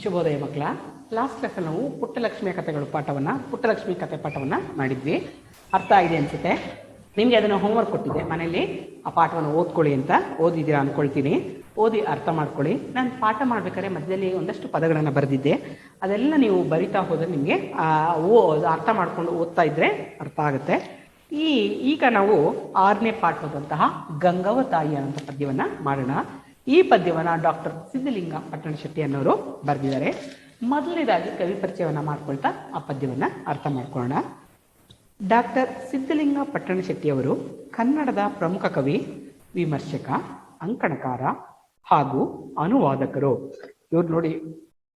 ಶುಭೋದಯ ಮಕ್ಕಳ. ಲಾಸ್ಟ್ ಕ್ಲಾಸಲ್ಲಿ ನಾವು ಪುಟ್ಟಲಕ್ಷ್ಮಿಯ ಕಥೆಗಳು ಪುಟ್ಟಲಕ್ಷ್ಮಿ ಕಥೆ ಪಾಠವನ್ನು ಮಾಡಿದ್ವಿ. ಅರ್ಥ ಆಗಿದೆ ಅನಿಸುತ್ತೆ ನಿಮಗೆ. ಅದನ್ನು ಹೋಮ್ವರ್ಕ್ ಕೊಟ್ಟಿದ್ದೆ, ಮನೆಯಲ್ಲಿ ಆ ಪಾಠವನ್ನು ಓದ್ಕೊಳ್ಳಿ ಅಂತ. ಓದಿದ್ದೀರಾ ಅಂದ್ಕೊಳ್ತೀನಿ. ಓದಿ ಅರ್ಥ ಮಾಡ್ಕೊಳ್ಳಿ. ನಾನು ಪಾಠ ಮಾಡಬೇಕಾದ್ರೆ ಮಧ್ಯದಲ್ಲಿ ಒಂದಷ್ಟು ಪದಗಳನ್ನು ಬರೆದಿದ್ದೆ, ಅದೆಲ್ಲ ನೀವು ಬರಿತಾ ಹೋದರೆ ನಿಮಗೆ ಅರ್ಥ ಮಾಡ್ಕೊಂಡು ಓದ್ತಾ ಇದ್ದರೆ ಅರ್ಥ ಆಗುತ್ತೆ. ಈಗ ನಾವು 6ನೇ ಪಾಠವಾದಂತಹ ಗಂಗವ್ವ ತಾಯಿ ಅನ್ನೋ ಪದ್ಯವನ್ನು ಮಾಡೋಣ. ಈ ಪದ್ಯವನ್ನು ಡಾಕ್ಟರ್ ಸಿದ್ಧಲಿಂಗ ಪಟ್ಟಣಶೆಟ್ಟಿ ಅನ್ನೋರು ಬರೆದಿದ್ದಾರೆ. ಮೊದಲನೇದಾಗಿ ಕವಿ ಪರಿಚಯವನ್ನು ಮಾಡ್ಕೊಳ್ತಾ ಆ ಪದ್ಯವನ್ನು ಅರ್ಥ ಮಾಡ್ಕೊಳ್ಳೋಣ. ಡಾಕ್ಟರ್ ಸಿದ್ಧಲಿಂಗ ಪಟ್ಟಣಶೆಟ್ಟಿಯವರು ಕನ್ನಡದ ಪ್ರಮುಖ ಕವಿ, ವಿಮರ್ಶಕ, ಅಂಕಣಕಾರ ಹಾಗೂ ಅನುವಾದಕರು. ಇವ್ರು ನೋಡಿ,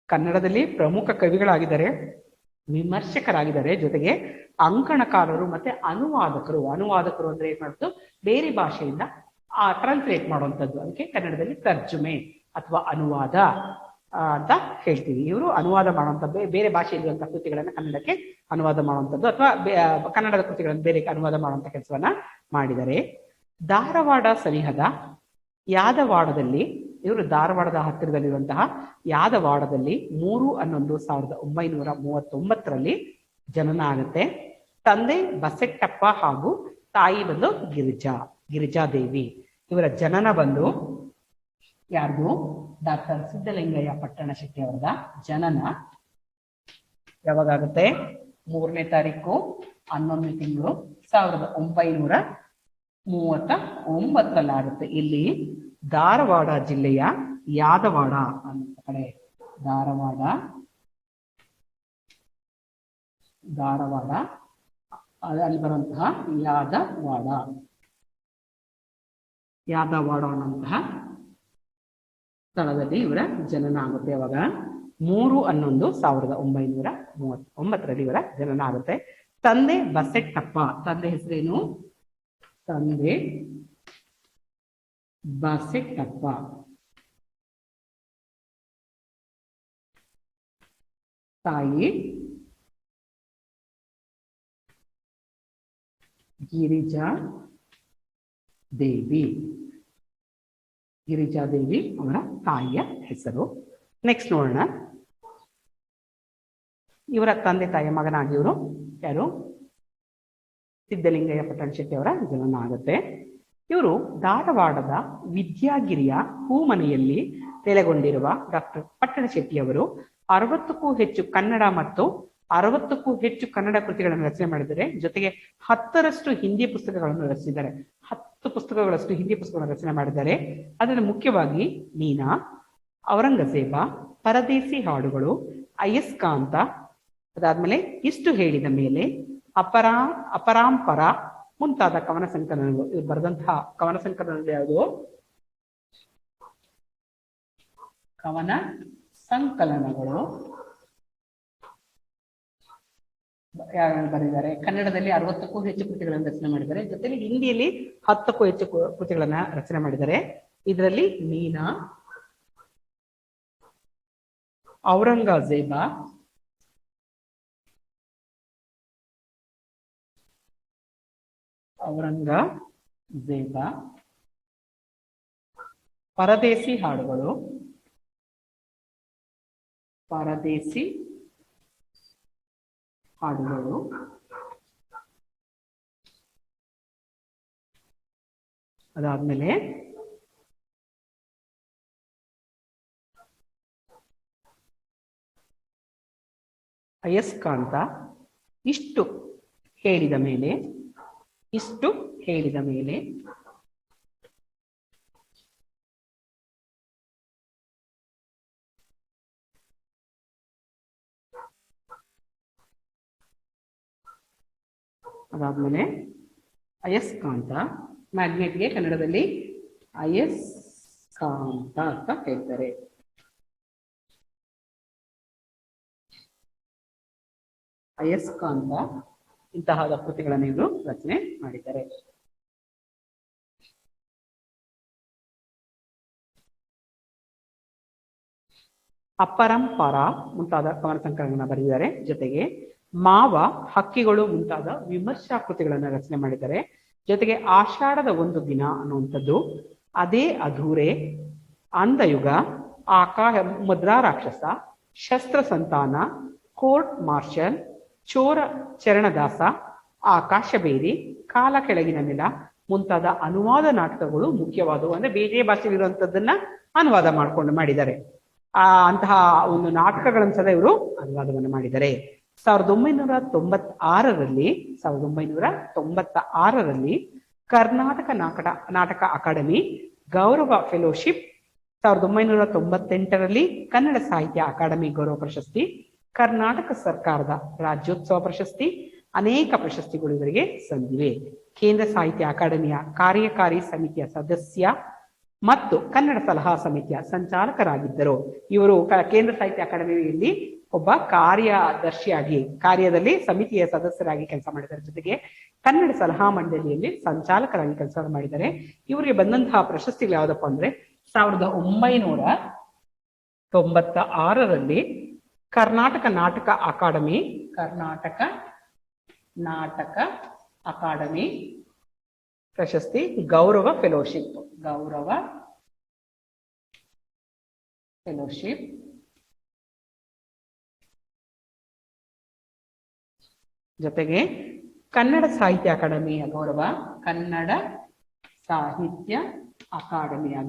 ಕನ್ನಡದಲ್ಲಿ ಪ್ರಮುಖ ಕವಿಗಳಾಗಿದ್ದಾರೆ, ವಿಮರ್ಶಕರಾಗಿದ್ದಾರೆ, ಜೊತೆಗೆ ಅಂಕಣಕಾರರು ಮತ್ತೆ ಅನುವಾದಕರು. ಅನುವಾದಕರು ಅಂದ್ರೆ ಏನ್ ಮಾಡ್ತು, ಬೇರೆ ಭಾಷೆಯಿಂದ ಟ್ರಾನ್ಸ್ಲೇಟ್ ಮಾಡುವಂಥದ್ದು. ಅದಕ್ಕೆ ಕನ್ನಡದಲ್ಲಿ ತರ್ಜುಮೆ ಅಥವಾ ಅನುವಾದ ಅಂತ ಹೇಳ್ತೀವಿ. ಇವರು ಅನುವಾದ ಮಾಡುವಂಥದ್ದು, ಬೇರೆ ಭಾಷೆಯಲ್ಲಿರುವಂತಹ ಕೃತಿಗಳನ್ನು ಕನ್ನಡಕ್ಕೆ ಅನುವಾದ ಮಾಡುವಂಥದ್ದು ಅಥವಾ ಕನ್ನಡದ ಕೃತಿಗಳನ್ನು ಬೇರೆ ಅನುವಾದ ಮಾಡುವಂಥ ಕೆಲಸವನ್ನ ಮಾಡಿದ್ದಾರೆ. ಧಾರವಾಡ ಸನಿಹದ ಯಾದವಾಡದಲ್ಲಿ, ಇವರು ಧಾರವಾಡದ ಹತ್ತಿರದಲ್ಲಿರುವಂತಹ ಯಾದವಾಡದಲ್ಲಿ 3/11/1939 ಜನನ ಆಗುತ್ತೆ. ತಂದೆ ಬಸೆಟ್ಟಪ್ಪ ಹಾಗೂ ತಾಯಿ ಬಂದು ಗಿರಿಜಾದೇವಿ. ಇವರ ಜನನ ಬಂದು ಯಾರ್ದು, ಡಾಕ್ಟರ್ ಸಿದ್ಧಲಿಂಗಯ್ಯ ಪಟ್ಟಣಶೆಟ್ಟಿ ಅವರ ಜನನ ಯಾವಾಗುತ್ತೆ, 3ನೇ ತಾರೀಕು 11ನೇ ತಿಂಗಳು 1939 ಆಗುತ್ತೆ. ಇಲ್ಲಿ ಧಾರವಾಡ ಜಿಲ್ಲೆಯ ಯಾದವಾಡ ಅನ್ನೋ ಕಡೆ, ಧಾರವಾಡ ಅಲ್ಲಿ ಬರುವಂತಹ ಯಾದವಾಡ ಅನ್ನುವಂತಹ ಸ್ಥಳದಲ್ಲಿ ಇವರ ಜನನ ಆಗುತ್ತೆ. ಅವಾಗ 3/11/1939 ಇವರ ಜನನ ಆಗುತ್ತೆ. ತಂದೆ ಬಸೆಟ್ಟಪ್ಪ, ತಂದೆ ಹೆಸರೇನು, ತಂದೆ ಬಸೆಟ್ಟಪ್ಪ, ತಾಯಿ ಗಿರಿಜಾದೇವಿ ಅವರ ತಾಯಿಯ ಹೆಸರು. ನೆಕ್ಸ್ಟ್ ನೋಡೋಣ. ಇವರ ತಂದೆ ತಾಯಿಯ ಮಗನಾಗಿ ಇವರು ಯಾರು, ಸಿದ್ಧಲಿಂಗಯ್ಯ ಪಟ್ಟಣಶೆಟ್ಟಿ ಅವರ ಜನನ ಆಗುತ್ತೆ. ಇವರು ಧಾರವಾಡದ ವಿದ್ಯಾಗಿರಿಯ ಹೂಮನೆಯಲ್ಲಿ ನೆಲೆಗೊಂಡಿರುವ ಡಾಕ್ಟರ್ ಪಟ್ಟಣಶೆಟ್ಟಿಯವರು 60ಕ್ಕೂ ಹೆಚ್ಚು ಕನ್ನಡ ಮತ್ತು 60ಕ್ಕೂ ಹೆಚ್ಚು ಕನ್ನಡ ಕೃತಿಗಳನ್ನು ರಚನೆ ಮಾಡಿದ್ದಾರೆ. ಜೊತೆಗೆ 10ರಷ್ಟು ಹಿಂದಿ ಪುಸ್ತಕಗಳನ್ನು ರಚಿಸಿದ್ದಾರೆ. 10 ಪುಸ್ತಕಗಳಷ್ಟು ಹಿಂದಿ ಪುಸ್ತಕಗಳನ್ನು ರಚನೆ ಮಾಡಿದ್ದಾರೆ. ಅದರಲ್ಲಿ ಮುಖ್ಯವಾಗಿ ನೀನಾ, ಔರಂಗಜೇಬ, ಪರದೇಸಿ ಹಾಡುಗಳು, ಅಯಸ್ಕಾಂತ, ಅದಾದ್ಮೇಲೆ ಇಷ್ಟು ಹೇಳಿದ ಮೇಲೆ, ಅಪರಾಂಪರ ಮುಂತಾದ ಕವನ ಸಂಕಲನಗಳು. ಇವರು ಬರೆದಂತಹ ಕವನ ಸಂಕಲನಗಳು ಯಾವುದು, ಕವನ ಸಂಕಲನಗಳು ಯಾರು ಬರೆದಿದ್ದಾರೆ. ಕನ್ನಡದಲ್ಲಿ 60ಕ್ಕೂ ಹೆಚ್ಚು ಕೃತಿಗಳನ್ನು ರಚನೆ ಮಾಡಿದ್ದಾರೆ. ಜೊತೆಲಿ ಹಿಂದಿಯಲ್ಲಿ 10ಕ್ಕೂ ಹೆಚ್ಚು ಕೃತಿಗಳನ್ನ ರಚನೆ ಮಾಡಿದ್ದಾರೆ. ಇದರಲ್ಲಿ ನೀನಾ, ಔರಂಗಜೇಬ, ಪರದೇಸಿ ಹಾಡುಗಳು, ಅದಾದ್ಮೇಲೆ ಅಯಸ್ಕಾಂತ, ಇಷ್ಟು ಹೇಳಿದ ಮೇಲೆ, ಅದಾದ್ಮೇಲೆ ಅಯಸ್ಕಾಂತ, ಮ್ಯಾಗ್ನೆಟ್ಗೆ ಕನ್ನಡದಲ್ಲಿ ಅಯಸ್ಕಾಂತ ಅಂತ ಹೇಳ್ತಾರೆ. ಅಯಸ್ಕಾಂತ ಇಂತಹ ಕೃತಿಗಳನ್ನು ಇವರು ರಚನೆ ಮಾಡಿದ್ದಾರೆ. ಅಪರಂಪರ ಮುಂತಾದ ಕವನ ಸಂಕಲನಗಳನ್ನು ಬರೆದಿದ್ದಾರೆ. ಜೊತೆಗೆ ಮಾವ, ಹಕ್ಕಿಗಳು ಮುಂತಾದ ವಿಮರ್ಶಾ ಕೃತಿಗಳನ್ನು ರಚನೆ ಮಾಡಿದ್ದಾರೆ. ಜೊತೆಗೆ ಆಷಾಢದ ಒಂದು ದಿನ ಅನ್ನುವಂಥದ್ದು, ಅದೇ ಅಧೂರೆ, ಅಂಧಯುಗ, ಮುದ್ರಾ ರಾಕ್ಷಸ, ಶಸ್ತ್ರ ಸಂತಾನ, ಕೋರ್ಟ್ ಮಾರ್ಷಲ್, ಚೋರ ಚರಣದಾಸ, ಆಕಾಶಬೇರಿ, ಕಾಲ ಕೆಳಗಿನ ನೆಲ ಮುಂತಾದ ಅನುವಾದ ನಾಟಕಗಳು ಮುಖ್ಯವಾದವು. ಅಂದ್ರೆ ಬೇರೆ ಭಾಷೆಯಲ್ಲಿರುವಂತದ್ದನ್ನ ಅನುವಾದ ಮಾಡಿದ್ದಾರೆ. ಅಂತಹ ಒಂದು ನಾಟಕಗಳನ್ನು ಸಹ ಇವರು ಅನುವಾದವನ್ನು ಮಾಡಿದ್ದಾರೆ. 1996ರಲ್ಲಿ ಕರ್ನಾಟಕ ನಾಟಕ ಅಕಾಡೆಮಿ ಗೌರವ ಫೆಲೋಶಿಪ್, 1998ರಲ್ಲಿ ಕನ್ನಡ ಸಾಹಿತ್ಯ ಅಕಾಡೆಮಿ ಗೌರವ ಪ್ರಶಸ್ತಿ, ಕರ್ನಾಟಕ ಸರ್ಕಾರದ ರಾಜ್ಯೋತ್ಸವ ಪ್ರಶಸ್ತಿ, ಅನೇಕ ಪ್ರಶಸ್ತಿಗಳು ಇವರಿಗೆ ಸಂದಿವೆ. ಕೇಂದ್ರ ಸಾಹಿತ್ಯ ಅಕಾಡೆಮಿಯ ಕಾರ್ಯಕಾರಿ ಸಮಿತಿಯ ಸದಸ್ಯ ಮತ್ತು ಕನ್ನಡ ಸಲಹಾ ಸಮಿತಿಯ ಸಂಚಾಲಕರಾಗಿದ್ದರು. ಇವರು ಕೇಂದ್ರ ಸಾಹಿತ್ಯ ಅಕಾಡೆಮಿಯಲ್ಲಿ ಒಬ್ಬ ಕಾರ್ಯದರ್ಶಿಯಾಗಿ, ಕಾರ್ಯದಲ್ಲಿ ಸಮಿತಿಯ ಸದಸ್ಯರಾಗಿ ಕೆಲಸ ಮಾಡಿದ್ದಾರೆ. ಜೊತೆಗೆ ಕನ್ನಡ ಸಲಹಾ ಮಂಡಳಿಯಲ್ಲಿ ಸಂಚಾಲಕರಾಗಿ ಕೆಲಸ ಮಾಡಿದ್ದಾರೆ. ಇವರಿಗೆ ಬಂದಂತಹ ಪ್ರಶಸ್ತಿಗಳು ಯಾವ್ದಪ್ಪ ಅಂದ್ರೆ 1996ರಲ್ಲಿ ಕರ್ನಾಟಕ ನಾಟಕ ಅಕಾಡೆಮಿ ಪ್ರಶಸ್ತಿ, ಗೌರವ ಫೆಲೋಶಿಪ್ ಜೊತೆಗೆ ಕನ್ನಡ ಸಾಹಿತ್ಯ ಅಕಾಡೆಮಿಯ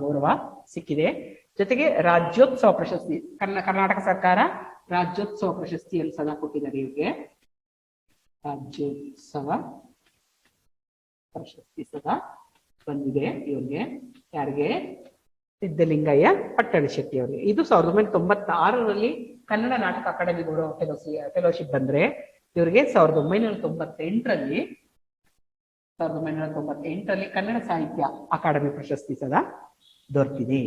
ಗೌರವ ಸಿಕ್ಕಿದೆ. ಜೊತೆಗೆ ರಾಜ್ಯೋತ್ಸವ ಪ್ರಶಸ್ತಿ, ಕರ್ನಾಟಕ ಸರ್ಕಾರ ರಾಜ್ಯೋತ್ಸವ ಪ್ರಶಸ್ತಿಯನ್ನು ಸದಾ ಕೊಟ್ಟಿದ್ದಾರೆ ಇವರಿಗೆ. ರಾಜ್ಯೋತ್ಸವ ಪ್ರಶಸ್ತಿ ಸದಾ ಬಂದಿದೆ ಇವರಿಗೆ. ಯಾರಿಗೆ? ಸಿದ್ದಲಿಂಗಯ್ಯ ಪಟ್ಟಣ ಶೆಟ್ಟಿ ಅವರಿಗೆ. ಇದು 1996ರಲ್ಲಿ ಕನ್ನಡ ನಾಟಕ ಅಕಾಡೆಮಿ ಗೌರವ ಫೆಲೋಶಿಪ್ ಬಂದ್ರೆ, ಇವರಿಗೆ 1998ರಲ್ಲಿ ಕನ್ನಡ ಸಾಹಿತ್ಯ ಅಕಾಡೆಮಿ ಪ್ರಶಸ್ತಿ ಸದಾ ದೊರೆತಿದೆ.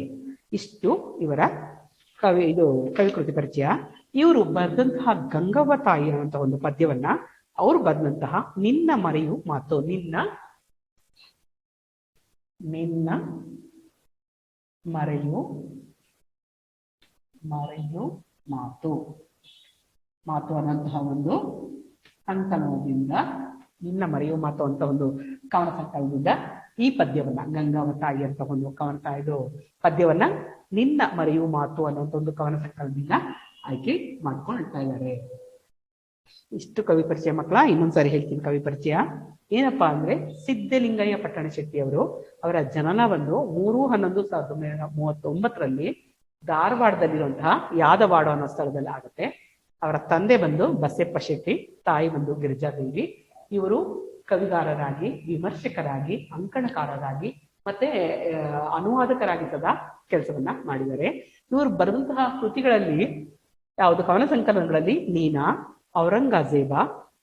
ಇಷ್ಟು ಇವರ ಕವಿಕೃತಿ ಪರಿಚಯ. ಇವರು ಬರೆದಂತಹ ಗಂಗವ್ವ ತಾಯಿ ಅನ್ನುವಂತಹ ಒಂದು ಪದ್ಯವನ್ನ, ಅವರು ಬರೆದಂತಹ ನಿನ್ನ ಮರೆಯು ಮಾತು, ನಿನ್ನ ಮರೆಯು ಮಾತು ಅನ್ನುವಂತಹ ಒಂದು ಸಂಕಲನದಿಂದ, ನಿನ್ನ ಮರೆಯು ಮಾತು ಅಂತ ಒಂದು ಕವನ ಸಂಕಲನದಿಂದ ಈ ಪದ್ಯವನ್ನ, ಗಂಗಾವ ತಾಯಿ ಅಂತ ಒಂದು ಪದ್ಯವನ್ನ ನಿನ್ನ ಮರೆಯು ಮಾತು ಅನ್ನುವಂಥ ಒಂದು ಕವನ ಸಂಕಲನದಿಂದ ಆಯ್ಕೆ ಮಾಡ್ಕೊಳ್ತಾ ಇದ್ದಾರೆ. ಇಷ್ಟು ಕವಿ ಪರಿಚಯ ಮಕ್ಕಳ. ಇನ್ನೊಂದ್ಸಾರಿ ಹೇಳ್ತೀನಿ ಕವಿ ಪರಿಚಯ ಏನಪ್ಪಾ ಅಂದ್ರೆ, ಸಿದ್ದಲಿಂಗಯ್ಯ ಪಟ್ಟಣ ಶೆಟ್ಟಿ ಅವರ ಜನನ 3/11/1939ರಲ್ಲಿ ಧಾರವಾಡದಲ್ಲಿರುವಂತಹ ಯಾದವಾಡ ಅನ್ನೋ ಸ್ಥಳದಲ್ಲಿ ಆಗುತ್ತೆ. ಅವರ ತಂದೆ ಬಸಪ್ಪ ಶೆಟ್ಟಿ, ತಾಯಿ ಗಿರಿಜಾದೇವಿ. ಇವರು ಕವಿಗಾರರಾಗಿ, ವಿಮರ್ಶಕರಾಗಿ, ಅಂಕಣಕಾರರಾಗಿ ಮತ್ತೆ ಅನುವಾದಕರಾಗಿ ಸದಾ ಕೆಲಸವನ್ನ ಮಾಡಿದ್ದಾರೆ. ಇವರು ಬರೆದಂತಹ ಕೃತಿಗಳಲ್ಲಿ ಕವನ ಸಂಕಲನಗಳಲ್ಲಿ ನೀನಾ, ಔರಂಗಜೇಬ,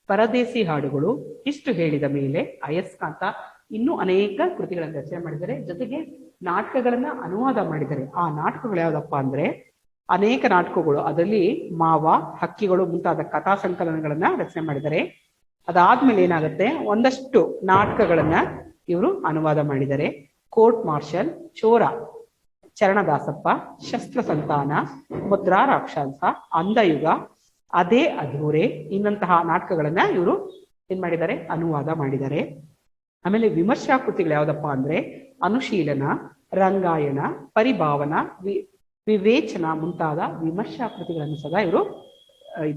ಪರದೇಸಿ ಹಾಡುಗಳು, ಇಷ್ಟು ಹೇಳಿದ ಮೇಲೆ, ಅಯಸ್ಕಾಂತ, ಇನ್ನೂ ಅನೇಕ ಕೃತಿಗಳನ್ನು ರಚನೆ ಮಾಡಿದ್ದಾರೆ. ಜೊತೆಗೆ ನಾಟಕಗಳನ್ನ ಅನುವಾದ ಮಾಡಿದ್ದಾರೆ. ಆ ನಾಟಕಗಳು ಯಾವ್ದಪ್ಪ ಅಂದ್ರೆ ಅನೇಕ ನಾಟಕಗಳು, ಅದರಲ್ಲಿ ಮಾವ, ಹಕ್ಕಿಗಳು ಮುಂತಾದ ಕಥಾ ಸಂಕಲನಗಳನ್ನ ರಚನೆ ಮಾಡಿದ್ದಾರೆ. ಅದಾದ್ಮೇಲೆ ಏನಾಗುತ್ತೆ, ಒಂದಷ್ಟು ನಾಟಕಗಳನ್ನ ಇವರು ಅನುವಾದ ಮಾಡಿದ್ದಾರೆ. ಕೋರ್ಟ್ ಮಾರ್ಷಲ್, ಚೋರ ಚರಣದಾಸಪ್ಪ, ಶಸ್ತ್ರ ಸಂತಾನ, ಮುದ್ರಾ ರಾಕ್ಷಸ, ಅಂಧಯುಗ, ಅದೇ ಅಧೂರೆ ಇನ್ನಂತಹ ನಾಟಕಗಳನ್ನ ಇವರು ಏನ್ ಮಾಡಿದ್ದಾರೆ, ಅನುವಾದ ಮಾಡಿದ್ದಾರೆ. ಆಮೇಲೆ ವಿಮರ್ಶಾ ಕೃತಿಗಳು ಯಾವ್ದಪ್ಪ ಅಂದ್ರೆ ಅನುಶೀಲನ, ರಂಗಾಯಣ, ಪರಿಭಾವನ, ವಿವೇಚನ ಮುಂತಾದ ವಿಮರ್ಶಾ ಕೃತಿಗಳನ್ನು ಸದಾ ಇವರು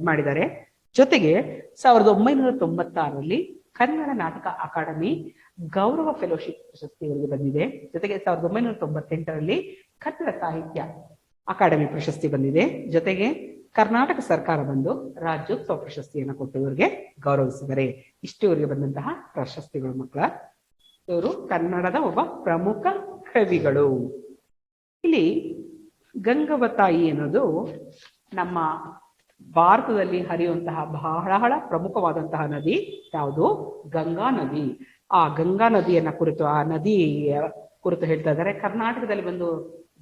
ಮಾಡಿದ್ದಾರೆ. ಜೊತೆಗೆ 1996ರಲ್ಲಿ ಕನ್ನಡ ನಾಟಕ ಅಕಾಡೆಮಿ ಗೌರವ ಫೆಲೋಶಿಪ್ ಪ್ರಶಸ್ತಿ ಇವರಿಗೆ ಬಂದಿದೆ. ಜೊತೆಗೆ 1998ರಲ್ಲಿ ಕನ್ನಡ ಸಾಹಿತ್ಯ ಅಕಾಡೆಮಿ ಪ್ರಶಸ್ತಿ ಬಂದಿದೆ. ಜೊತೆಗೆ ಕರ್ನಾಟಕ ಸರ್ಕಾರ ರಾಜ್ಯೋತ್ಸವ ಪ್ರಶಸ್ತಿಯನ್ನು ಕೊಟ್ಟು ಇವರಿಗೆ ಗೌರವಿಸಿದ್ದಾರೆ. ಇಷ್ಟು ಇವರಿಗೆ ಬಂದಂತಹ ಪ್ರಶಸ್ತಿಗಳು ಮಕ್ಕಳ. ಇವರು ಕನ್ನಡದ ಒಬ್ಬ ಪ್ರಮುಖ ಕವಿಗಳು. ಇಲ್ಲಿ ಗಂಗವ್ವ ತಾಯಿ ಅನ್ನೋದು ನಮ್ಮ ಭಾರತದಲ್ಲಿ ಹರಿಯುವಂತಹ ಬಹಳ ಪ್ರಮುಖವಾದಂತಹ ನದಿ ಯಾವುದು? ಗಂಗಾ ನದಿ. ಆ ಗಂಗಾ ನದಿಯನ್ನ ಕುರಿತು, ಆ ನದಿಯ ಕುರಿತು ಹೇಳ್ತಾ ಇದ್ದಾರೆ. ಕರ್ನಾಟಕದಲ್ಲಿ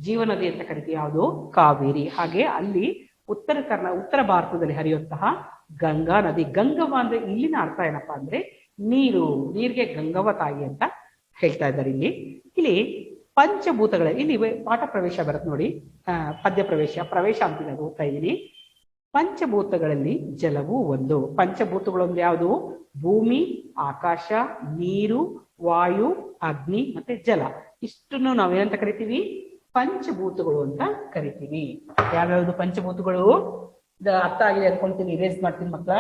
ಜೀವ ನದಿ ಅಂತ ಕರಿತೀವಿ, ಯಾವುದು? ಕಾವೇರಿ. ಹಾಗೆ ಅಲ್ಲಿ ಉತ್ತರ ಭಾರತದಲ್ಲಿ ಹರಿಯುವಂತಹ ಗಂಗಾ ನದಿ. ಗಂಗವ್ವ ಅಂದ್ರೆ ಇಲ್ಲಿನ ಅರ್ಥ ಏನಪ್ಪಾ ಅಂದ್ರೆ ನೀರಿಗೆ ಗಂಗವ್ವ ತಾಯಿ ಅಂತ ಹೇಳ್ತಾ ಇದ್ದಾರೆ. ಇಲ್ಲಿ ಪಂಚಭೂತಗಳ, ಇಲ್ಲಿ ಪಾಠ ಪ್ರವೇಶ ಬರುತ್ತೆ ನೋಡಿ, ಪದ್ಯ ಪ್ರವೇಶ ಅಂತಿದೆ, ಓದ್ತಾ ಇದ್ದೀನಿ. ಪಂಚಭೂತಗಳಲ್ಲಿ ಜಲವು ಒಂದು. ಪಂಚಭೂತಗಳು ಯಾವುದು? ಭೂಮಿ, ಆಕಾಶ, ನೀರು, ವಾಯು, ಅಗ್ನಿ ಮತ್ತೆ ಜಲ. ಇಷ್ಟನ್ನು ನಾವೇನಂತ ಕರಿತೀವಿ? ಪಂಚಭೂತಗಳು ಅಂತ ಕರಿತೀವಿ. ಯಾವ್ಯಾವ್ದು ಪಂಚಭೂತಗಳು? ಅರ್ಥ ಆಗಿದೆ ಅನ್ಕೊಂತೀನಿ, ರೇಸ್ ಮಾಡ್ತೀನಿ ಮಕ್ಕಳ.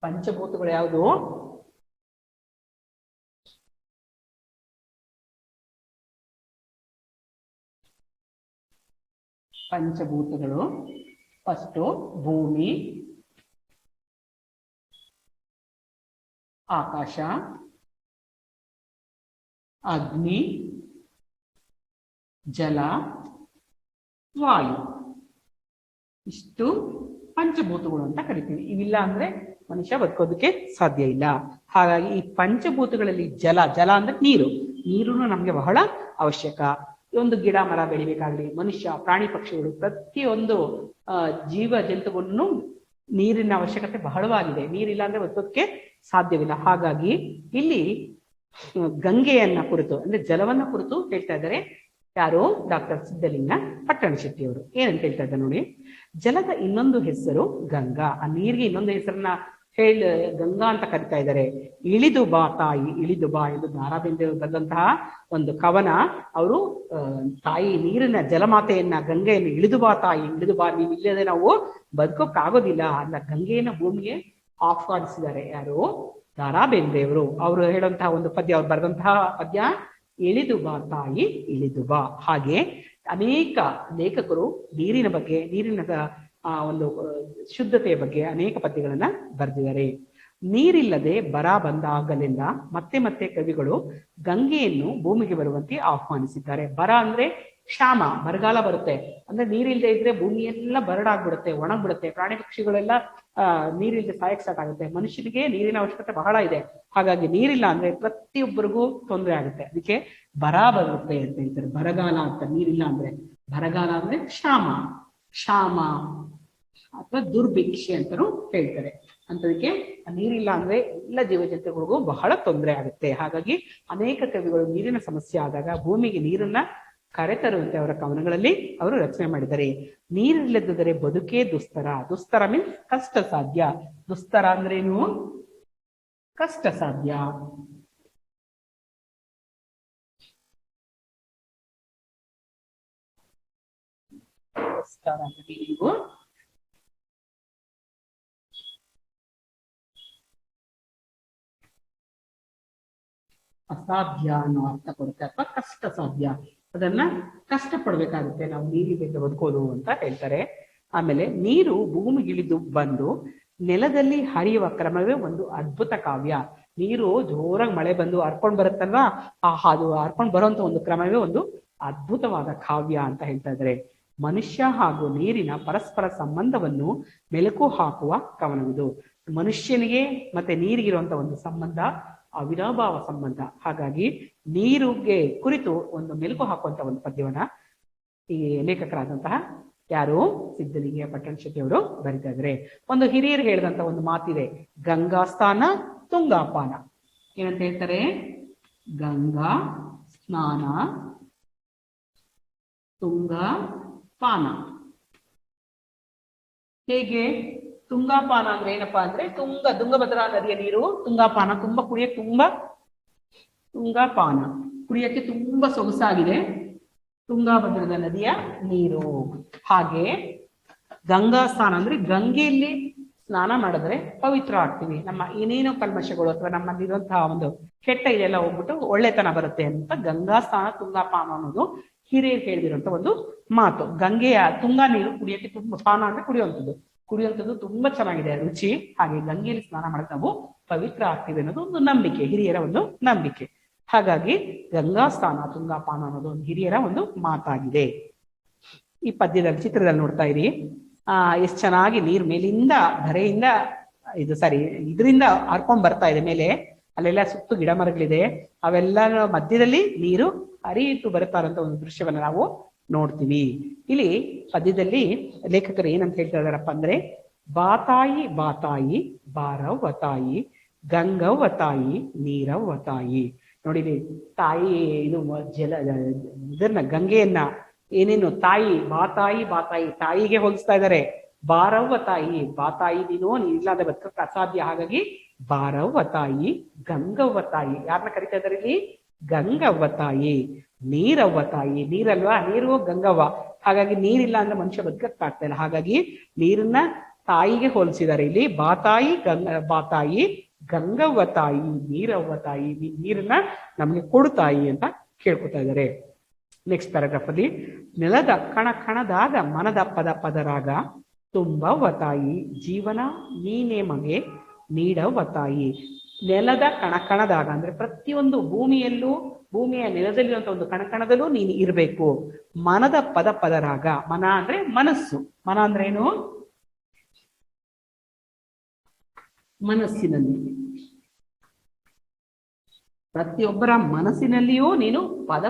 ಪಂಚಭೂತಗಳು ಯಾವುದು? ಪಂಚಭೂತಗಳು ಫಸ್ಟ್ ಭೂಮಿ, ಆಕಾಶ, ಅಗ್ನಿ, ಜಲ, ವಾಯು. ಇಷ್ಟು ಪಂಚಭೂತಗಳು ಅಂತ ಕರಿತೀವಿ. ಇವಿಲ್ಲ ಅಂದ್ರೆ ಮನುಷ್ಯ ಬದುಕೋದಕ್ಕೆ ಸಾಧ್ಯ ಇಲ್ಲ. ಹಾಗಾಗಿ ಈ ಪಂಚಭೂತಗಳಲ್ಲಿ ಜಲ ಅಂದ್ರೆ ನೀರು ನಮ್ಗೆ ಬಹಳ ಅವಶ್ಯಕ. ಒಂದು ಗಿಡ ಮರ ಬೆಳಿಬೇಕಾಗ್ಲಿ, ಮನುಷ್ಯ, ಪ್ರಾಣಿ ಪಕ್ಷಿಗಳು, ಪ್ರತಿಯೊಂದು ಜೀವ ಜಂತುಗಳನ್ನು ನೀರಿನ ಅವಶ್ಯಕತೆ ಬಹಳವಾಗಿದೆ. ನೀರಿಲ್ಲ ಅಂದ್ರೆ ಬದುಕೋದಕ್ಕೆ ಸಾಧ್ಯವಿಲ್ಲ. ಹಾಗಾಗಿ ಇಲ್ಲಿ ಗಂಗೆಯನ್ನ ಕುರಿತು ಅಂದ್ರೆ ಜಲವನ್ನ ಕುರಿತು ಹೇಳ್ತಾ ಇದ್ದಾರೆ ಯಾರು? ಡಾಕ್ಟರ್ ಸಿದ್ಧಲಿಂಗ ಪಟ್ಟಣಶೆಟ್ಟಿ ಅವರು. ಏನಂತ ಹೇಳ್ತಾ ಇದ್ದಾರೆ ನೋಡಿ. ಜಲದ ಇನ್ನೊಂದು ಹೆಸರು ಗಂಗಾ. ಆ ನೀರಿಗೆ ಇನ್ನೊಂದು ಹೆಸರನ್ನ ಗಂಗಾ ಅಂತ ಕರಿತಾ ಇದ್ದಾರೆ. ಇಳಿದು ಬಾ ತಾಯಿ, ಇಳಿದು ಬಾ ಎಂದು ದಾರಾ ಬೇಂದ್ರೆ ಬರೆದಂತಹ ಒಂದು ಕವನ. ಅವರು ತಾಯಿ ನೀರಿನ ಜಲಮಾತೆಯನ್ನ, ಗಂಗೆಯನ್ನು ಇಳಿದು ಬಾ ತಾಯಿ, ಇಳಿದು ಬಾ, ನೀವು ಇಲ್ಲದೆ ನಾವು ಬದುಕೋಕ್ಕಾಗೋದಿಲ್ಲ ಅಂತ ಗಂಗೆಯನ್ನ ಭೂಮಿಗೆ ಆಹ್ವಾನಿಸಿದ್ದಾರೆ. ಯಾರು? ದಾರಾ ಬೇಂದ್ರೆಯವರು. ಅವರು ಹೇಳುವಂತಹ ಒಂದು ಪದ್ಯ, ಅವ್ರು ಬರೆದಂತಹ ಪದ್ಯ ಇಳಿದು ಬಾ ತಾಯಿ, ಇಳಿದು ಬಾ. ಹಾಗೆ ಅನೇಕ ಲೇಖಕರು ನೀರಿನ ಬಗ್ಗೆ, ನೀರಿನ ಒಂದು ಶುದ್ಧತೆಯ ಬಗ್ಗೆ ಅನೇಕ ಪದ್ಯಗಳನ್ನ ಬರೆದಿದ್ದಾರೆ. ನೀರಿಲ್ಲದೆ ಬರ ಬಂದಾಗಲೆಲ್ಲ ಮತ್ತೆ ಮತ್ತೆ ಕವಿಗಳು ಗಂಗೆಯನ್ನು ಭೂಮಿಗೆ ಬರುವಂತೆ ಆಹ್ವಾನಿಸಿದ್ದಾರೆ. ಬರ ಅಂದ್ರೆ ಕ್ಷಾಮ, ಬರಗಾಲ ಬರುತ್ತೆ. ಅಂದ್ರೆ ನೀರಿಲ್ಲದೆ ಇದ್ರೆ ಭೂಮಿ ಎಲ್ಲ ಬರಡಾಗ್ಬಿಡುತ್ತೆ, ಒಣಗ್ಬಿಡುತ್ತೆ. ಪ್ರಾಣಿ ಪಕ್ಷಿಗಳೆಲ್ಲ ನೀರಿಲ್ಲದೆ ಸಾಯಕ್ ಸ್ಟಾರ್ಟ್ ಆಗುತ್ತೆ. ಮನುಷ್ಯನಿಗೆ ನೀರಿನ ಅವಶ್ಯಕತೆ ಬಹಳ ಇದೆ. ಹಾಗಾಗಿ ನೀರಿಲ್ಲ ಅಂದ್ರೆ ಪ್ರತಿಯೊಬ್ಬರಿಗೂ ತೊಂದರೆ ಆಗುತ್ತೆ. ಅದಕ್ಕೆ ಬರ ಬರುತ್ತೆ ಅಂತ ಹೇಳ್ತಾರೆ. ಬರಗಾಲ ಅಂತ ನೀರಿಲ್ಲ ಅಂದ್ರೆ. ಬರಗಾಲ ಅಂದ್ರೆ ಕ್ಷಾಮ ಅಥವಾ ದುರ್ಭಿಕ್ಷೆ ಅಂತಾನು ಹೇಳ್ತಾರೆ. ಅಂತದಕ್ಕೆ ನೀರಿಲ್ಲ ಅಂದ್ರೆ ಎಲ್ಲ ಜೀವ ಜಂತುಗಳಿಗೂ ಬಹಳ ತೊಂದರೆ ಆಗುತ್ತೆ. ಹಾಗಾಗಿ ಅನೇಕ ಕವಿಗಳು ನೀರಿನ ಸಮಸ್ಯೆ ಆದಾಗ ಭೂಮಿಗೆ ನೀರನ್ನ ಕರೆತರುವಂತೆ ಅವರ ಕವನಗಳಲ್ಲಿ ಅವರು ರಚನೆ ಮಾಡಿದ್ದಾರೆ. ನೀರಿಲ್ಲದಿದ್ದರೆ ಬದುಕೇ ದುಸ್ತರ ಮೀನ್ಸ್ ಕಷ್ಟ ಸಾಧ್ಯ. ದುಸ್ತರ ಅಂದ್ರೇನು? ಕಷ್ಟ ಸಾಧ್ಯ. ನೀವು ಅಸಾಧ್ಯ ಅನ್ನೋ ಅರ್ಥ ಕೊಡುತ್ತೆ, ಅಥವಾ ಕಷ್ಟ ಸಾಧ್ಯ. ಅದನ್ನ ಕಷ್ಟಪಡ್ಬೇಕಾಗುತ್ತೆ ನಾವು ನೀರಿನಿಂದ ಬದುಕೋದು ಅಂತ ಹೇಳ್ತಾರೆ. ಆಮೇಲೆ ನೀರು ಭೂಮಿಗಿಳಿದು ಬಂದು ನೆಲದಲ್ಲಿ ಹರಿಯುವ ಕ್ರಮವೇ ಒಂದು ಅದ್ಭುತ ಕಾವ್ಯ. ನೀರು ಜೋರಾಗಿ ಮಳೆ ಬಂದು ಹರ್ಕೊಂಡ್ ಬರುತ್ತಲ್ವಾ, ಅದು ಹರ್ಕೊಂಡ್ ಬರುವಂತ ಒಂದು ಕ್ರಮವೇ ಒಂದು ಅದ್ಭುತವಾದ ಕಾವ್ಯ ಅಂತ ಹೇಳ್ತಾ ಇದ್ದಾರೆ. ಮನುಷ್ಯ ಹಾಗೂ ನೀರಿನ ಪರಸ್ಪರ ಸಂಬಂಧವನ್ನು ಮೆಲುಕು ಹಾಕುವ ಕವನವಿದು. ಮನುಷ್ಯನಿಗೆ ಮತ್ತೆ ನೀರಿಗಿರುವಂತ ಒಂದು ಸಂಬಂಧ ಅವಿನಾಭಾವ ಸಂಬಂಧ. ಹಾಗಾಗಿ ನೀರಿಗೆ ಕುರಿತು ಒಂದು ಮೆಲುಕು ಹಾಕುವಂತ ಒಂದು ಪದ್ಯವನ್ನ ಈ ಲೇಖಕರಾದಂತಹ ಯಾರು? ಸಿದ್ಧಲಿಂಗ ಪಟ್ಟಣಶೆಟ್ಟಿ ಅವರು ಬರಿತಾ ಇದ್ದಾರೆ. ಒಂದು ಹಿರಿಯರು ಹೇಳಿದಂತ ಒಂದು ಮಾತಿದೆ, ಗಂಗಾ ಸ್ನಾನ ತುಂಗಾಪಾನ. ಏನಂತ ಹೇಳ್ತಾರೆ? ಗಂಗಾ ಸ್ನಾನ ತುಂಗಾಪಾನ. ಹೇಗೆ? ತುಂಗಾಪಾನ ಅಂದ್ರೆ ಏನಪ್ಪಾ ಅಂದ್ರೆ ತುಂಗಭದ್ರಾ ನದಿಯ ನೀರು ತುಂಗಾಪಾನ, ತುಂಬಾ ಕುಡಿಯಕ್ಕೆ ತುಂಗಾಪಾನ ಕುಡಿಯಕ್ಕೆ ತುಂಬಾ ಸೊಗಸಾಗಿದೆ ತುಂಗಾಭದ್ರದ ನದಿಯ ನೀರು. ಹಾಗೆ ಗಂಗಾ ಸ್ನಾನ ಅಂದ್ರೆ ಗಂಗೆಯಲ್ಲಿ ಸ್ನಾನ ಮಾಡಿದ್ರೆ ಪವಿತ್ರ ಆಗ್ತೀವಿ. ನಮ್ಮ ಏನೇನೋ ಕಲ್ಮಶಗಳು ಅಥವಾ ನಮ್ಮಲ್ಲಿರುವಂತಹ ಒಂದು ಕೆಟ್ಟ ಇದೆಲ್ಲ ಹೋಗ್ಬಿಟ್ಟು ಒಳ್ಳೆತನ ಬರುತ್ತೆ ಅಂತ ಗಂಗಾ ಸ್ನಾನ ತುಂಗಾಪಾನ ಅನ್ನೋದು ಹಿರಿಯರು ಹೇಳಿದಿರುವಂತ ಒಂದು ಮಾತು. ಗಂಗೆಯ ತುಂಗಾ ನೀರು ಕುಡಿಯಕ್ಕೆ ತುಂಬಾ, ಪಾನ ಅಂದ್ರೆ ಕುಡಿಯುವಂಥದ್ದು ತುಂಬಾ ಚೆನ್ನಾಗಿದೆ ರುಚಿ. ಹಾಗೆ ಗಂಗೆಯಲ್ಲಿ ಸ್ನಾನ ಮಾಡಿದ್ರೆ ನಾವು ಪವಿತ್ರ ಆಗ್ತೀವಿ ಅನ್ನೋದು ಒಂದು ನಂಬಿಕೆ, ಹಿರಿಯರ ಒಂದು ನಂಬಿಕೆ. ಹಾಗಾಗಿ ಗಂಗಾ ಸ್ನಾನ ತುಂಗಾಪಾನ ಅನ್ನೋದು ಒಂದು ಹಿರಿಯರ ಒಂದು ಮಾತಾಗಿದೆ. ಈ ಪದ್ಯದಲ್ಲಿ ಚಿತ್ರದಲ್ಲಿ ನೋಡ್ತಾ ಇರಿ, ಎಷ್ಟು ಚೆನ್ನಾಗಿ ನೀರು ಮೇಲಿಂದ ಧರೆಯಿಂದ ಇದರಿಂದ ಹರ್ಕೊಂಡ್ ಬರ್ತಾ ಇದೆ ಮೇಲೆ. ಅಲ್ಲೆಲ್ಲ ಸುತ್ತು ಗಿಡ ಮರಗಳಿದೆ, ಅವೆಲ್ಲ ಮಧ್ಯದಲ್ಲಿ ನೀರು ಹರಿಯಿತು ಬರ್ತಾ ಇರೋಂಥ ಒಂದು ದೃಶ್ಯವನ್ನ ನಾವು ನೋಡ್ತೀವಿ. ಇಲ್ಲಿ ಪದ್ಯದಲ್ಲಿ ಲೇಖಕರು ಏನಂತ ಹೇಳ್ತಾ ಇದಾರಪ್ಪ ಅಂದ್ರೆ, ಬಾತಾಯಿ ಬಾತಾಯಿ ಬಾರವ್ವ ತಾಯಿ ಗಂಗವ್ವ ತಾಯಿ ನೀರವ್ವ ತಾಯಿ. ನೋಡಿಲಿ, ತಾಯಿ ಇದು ಇದನ್ನ ಗಂಗೆಯನ್ನ ಏನೇನು ತಾಯಿ ಬಾತಾಯಿ ತಾಯಿಗೆ ಹೋಲಿಸ್ತಾ ಇದ್ದಾರೆ. ಬಾರವ್ವ ತಾಯಿ, ಬಾತಾಯಿ ನೀನು ಇಲ್ಲಾಂದ್ರೆ ಬದುಕಕ್ಕೆ ಅಸಾಧ್ಯ. ಹಾಗಾಗಿ ಬಾರವ್ವ ತಾಯಿ ಗಂಗವ್ವ ತಾಯಿ ಯಾರನ್ನ ಕರಿತಾ ಇದ್ದಾರೆ ಇಲ್ಲಿ? ಗಂಗವ್ವ ತಾಯಿ, ನೀರವ್ವ ತಾಯಿ. ನೀರಲ್ವಾ, ನೀರು ಗಂಗವ್ವ. ಹಾಗಾಗಿ ನೀರಿಲ್ಲ ಅಂದ್ರೆ ಮನುಷ್ಯ ಬದುಕಕ್ಕಾಗ್ತಾ ಇಲ್ಲ. ಹಾಗಾಗಿ ನೀರನ್ನ ತಾಯಿಗೆ ಹೋಲಿಸಿದ್ದಾರೆ ಇಲ್ಲಿ. ಬಾತಾಯಿ ಬಾತಾಯಿ, ಗಂಗವ್ವ ತಾಯಿ, ನೀರವ್ವ ತಾಯಿ, ನೀರನ್ನ ನಮ್ಗೆ ಕೊಡು ತಾಯಿ ಅಂತ ಕೇಳ್ಕೊತಾ ಇದ್ದಾರೆ. ನೆಕ್ಸ್ಟ್ ಪ್ಯಾರಾಗ್ರಾಫ್ ಅಲ್ಲಿ, ನೆಲದ ಕಣ ಕಣದಾಗ ಮನದ ಪದ ಪದರಾಗ ತುಂಬವ್ವ ತಾಯಿ, ಜೀವನ ನೀನೇ ಮಗೆ ನೀಡವ್ವ ತಾಯಿ. ನೆಲದ ಕಣಕಣದಾಗ ಅಂದ್ರೆ ಪ್ರತಿಯೊಂದು ಭೂಮಿಯಲ್ಲೂ, ಭೂಮಿಯ ನೆಲದಲ್ಲಿರುವಂತಹ ಒಂದು ಕಣಕಣದಲ್ಲೂ ನೀನು ಇರಬೇಕು. ಮನದ ಪದ ಪದರಾಗ, ಮನ ಅಂದ್ರೆ ಮನಸ್ಸು. ಮನ ಅಂದ್ರೆ ಏನು? ಮನಸ್ಸಿನಲ್ಲಿ, ಪ್ರತಿಯೊಬ್ಬರ ಮನಸ್ಸಿನಲ್ಲಿಯೂ ನೀನು ಪದ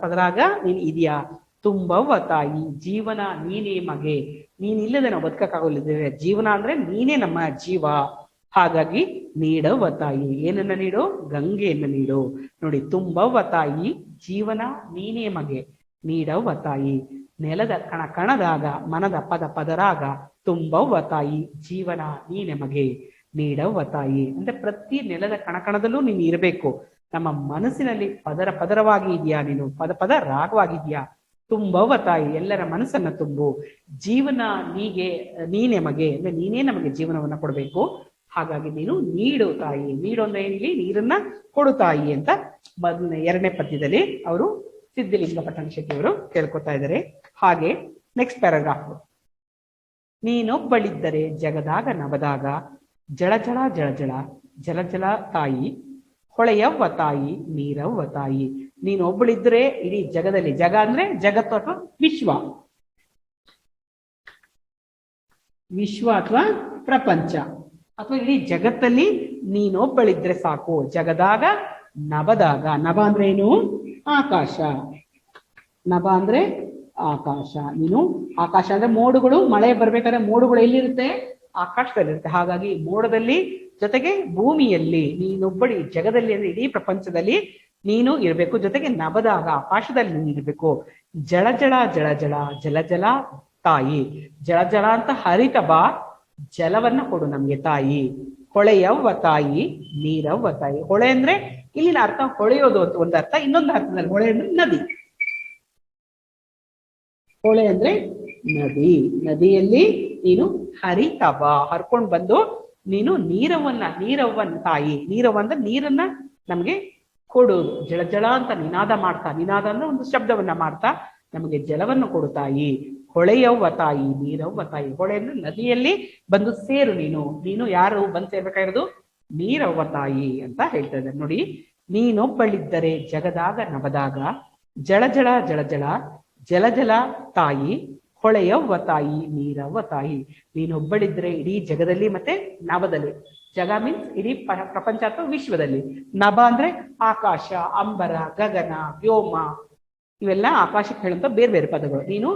ಪದರಾಗ ನೀನು ಇದೆಯಾ. ತುಂಬವ್ವ ತಾಯಿ, ಜೀವನ ನೀನೇ ಮಗೆ. ನೀನಿಲ್ಲದೆ ನಾವು ಬದುಕಕ್ಕಾಗಲಿದ್ದೇವೆ. ಜೀವನ ಅಂದ್ರೆ ನೀನೇ ನಮ್ಮ ಜೀವ. ಹಾಗಾಗಿ ನೀಡವ್ವ ತಾಯಿ, ಏನನ್ನ ನೀಡು? ಗಂಗೆಯನ್ನ ನೀಡು. ನೋಡಿ, ತುಂಬವ್ವ ತಾಯಿ, ಜೀವನ ನೀನೇ ಮಗೆ ನೀಡವ್ವ ತಾಯಿ. ನೆಲದ ಕಣ ಕಣದಾಗ ಮನದ ಪದ ಪದರಾಗ ತುಂಬವ್ವ ತಾಯಿ, ಜೀವನ ನೀನೆ ಮಗೆ ನೀಡವ್ವ ತಾಯಿ. ಅಂದ್ರೆ ಪ್ರತಿ ನೆಲದ ಕಣಕಣದಲ್ಲೂ ನೀನು ಇರಬೇಕು. ನಮ್ಮ ಮನಸ್ಸಿನಲ್ಲಿ ಪದರ ಪದರವಾಗಿ ಇದೆಯಾ ನೀನು, ಪದ ಪದ ರಾಗವಾಗಿದ್ಯಾ. ತುಂಬವ್ವ ತಾಯಿ, ಎಲ್ಲರ ಮನಸ್ಸನ್ನ ತುಂಬು. ಜೀವನ ನೀನೆ ಮಗೆ, ಅಂದ್ರೆ ನೀನೇ ನಮಗೆ ಜೀವನವನ್ನ ಕೊಡ್ಬೇಕು. ಹಾಗಾಗಿ ನೀನು ನೀಡು ತಾಯಿ. ನೀಡು ಅಂದ್ರೆ ಏನಿಲ್ಲಿ? ನೀರನ್ನ ಕೊಡು ತಾಯಿ ಅಂತ ಎರಡನೇ ಪದ್ಯದಲ್ಲಿ ಅವರು ಸಿದ್ಧಲಿಂಗ ಪಟ್ಟಣ ಶೆಟ್ಟಿ ಅವರು ಕೇಳ್ಕೊತಾ ಇದ್ದಾರೆ. ಹಾಗೆ ನೆಕ್ಸ್ಟ್ ಪ್ಯಾರಾಗ್ರಾಫ್, ನೀನೊಬ್ಬಳಿದ್ದರೆ ಜಗದಾಗ ನವದಾಗ ಜಳ ಜಳ ಜಳ ಜಳ ಜಲ ಜಲ ತಾಯಿ, ಹೊಳೆಯವ್ವ ತಾಯಿ, ನೀರವ್ವ ತಾಯಿ. ನೀನೊಬ್ಬಳಿದ್ರೆ ಇಡೀ ಜಗದಲ್ಲಿ, ಜಗ ಅಂದ್ರೆ ಜಗತ್ತು ಅಥವಾ ವಿಶ್ವ, ವಿಶ್ವ ಅಥವಾ ಪ್ರಪಂಚ ಅಥವಾ ಇಡೀ ಜಗತ್ತಲ್ಲಿ ನೀನೊಬ್ಬಳಿದ್ರೆ ಸಾಕು. ಜಗದಾಗ ನಭದಾಗ, ನಭ ಅಂದ್ರೆ ಏನು? ಆಕಾಶ. ನಭ ಅಂದ್ರೆ ಆಕಾಶ. ನೀನು ಆಕಾಶ ಅಂದ್ರೆ ಮೋಡುಗಳು, ಮಳೆ ಬರ್ಬೇಕಾದ್ರೆ ಮೋಡುಗಳು ಎಲ್ಲಿರುತ್ತೆ? ಆಕಾಶದಲ್ಲಿರುತ್ತೆ. ಹಾಗಾಗಿ ಮೋಡದಲ್ಲಿ, ಜೊತೆಗೆ ಭೂಮಿಯಲ್ಲಿ ನೀನೊಬ್ಬಳಿ, ಜಗದಲ್ಲಿ ಅಂದ್ರೆ ಇಡೀ ಪ್ರಪಂಚದಲ್ಲಿ ನೀನು ಇರಬೇಕು. ಜೊತೆಗೆ ನಭದಾಗ ಆಕಾಶದಲ್ಲಿ ನೀನು ಇರಬೇಕು. ಜಳ ಜಳ ಜಳ ಜಳ ಜಲ ಜಲ ತಾಯಿ, ಜಳ ಜಳ ಅಂತ ಹರಿತ ಬಾ, ಜಲವನ್ನ ಕೊಡು ನಮ್ಗೆ ತಾಯಿ. ಹೊಳೆಯವ್ವ ತಾಯಿ, ನೀರವ್ವ ತಾಯಿ. ಹೊಳೆ ಅಂದ್ರೆ ಇಲ್ಲಿನ ಅರ್ಥ ಹೊಳೆಯೋದು ಅಂತ ಒಂದು ಅರ್ಥ, ಇನ್ನೊಂದು ಅರ್ಥದಲ್ಲಿ ಹೊಳೆ ಅಂದ್ರೆ ನದಿ. ಹೊಳೆ ಅಂದ್ರೆ ನದಿ. ನದಿಯಲ್ಲಿ ನೀನು ಹರಿತ ಬಾ, ಹರ್ಕೊಂಡ್ ಬಂದು ನೀನು ನೀರವ್ವನ ತಾಯಿ. ನೀರವ್ವ ಅಂದ್ರೆ ನೀರನ್ನ ನಮ್ಗೆ ಕೊಡೋದು. ಜಳ ಜಳ ಅಂತ ನಿನಾದ ಮಾಡ್ತಾ, ನಿನಾದ ಅಂದ್ರೆ ಒಂದು ಶಬ್ದವನ್ನ ಮಾಡ್ತಾ ನಮಗೆ ಜಲವನ್ನು ಕೊಡು ತಾಯಿ. ಹೊಳೆಯವ್ವ ತಾಯಿ, ನೀರವ್ವ ತಾಯಿ. ಹೊಳೆ ಅಂದ್ರೆ ನದಿಯಲ್ಲಿ ಬಂದು ಸೇರು ನೀನು. ನೀನು ಯಾರು ಬಂದು ಸೇರ್ಬೇಕಾಗಿರೋದು? ನೀರವ್ವ ತಾಯಿ ಅಂತ ಹೇಳ್ತಾ ಇದ್ದಾರೆ. ನೋಡಿ, ನೀನೊಬ್ಬಳಿದ್ದರೆ ಜಗದಾಗ ನವದಾಗ ಜಳ ಜಳ ಜಳ ಜಳ ಜಲ ಜಲ ತಾಯಿ, ಹೊಳೆಯವ್ವ ತಾಯಿ, ನೀರವ್ವ ತಾಯಿ. ನೀನೊಬ್ಬಳಿದ್ರೆ ಇಡೀ ಜಗದಲ್ಲಿ ಮತ್ತೆ ನಭದಲ್ಲಿ, ಜಗ ಮೀನ್ಸ್ ಇಡೀ ಪ್ರಪಂಚ ಅಥವಾ ವಿಶ್ವದಲ್ಲಿ. ನಭ ಅಂದ್ರೆ ಆಕಾಶ, ಅಂಬರ, ಗಗನ, ವ್ಯೋಮ, ಇವೆಲ್ಲ ಆಕಾಶಕ್ಕೆ ಹೇಳುವಂತ ಬೇರೆ ಬೇರೆ ಪದಗಳು. ನೀನು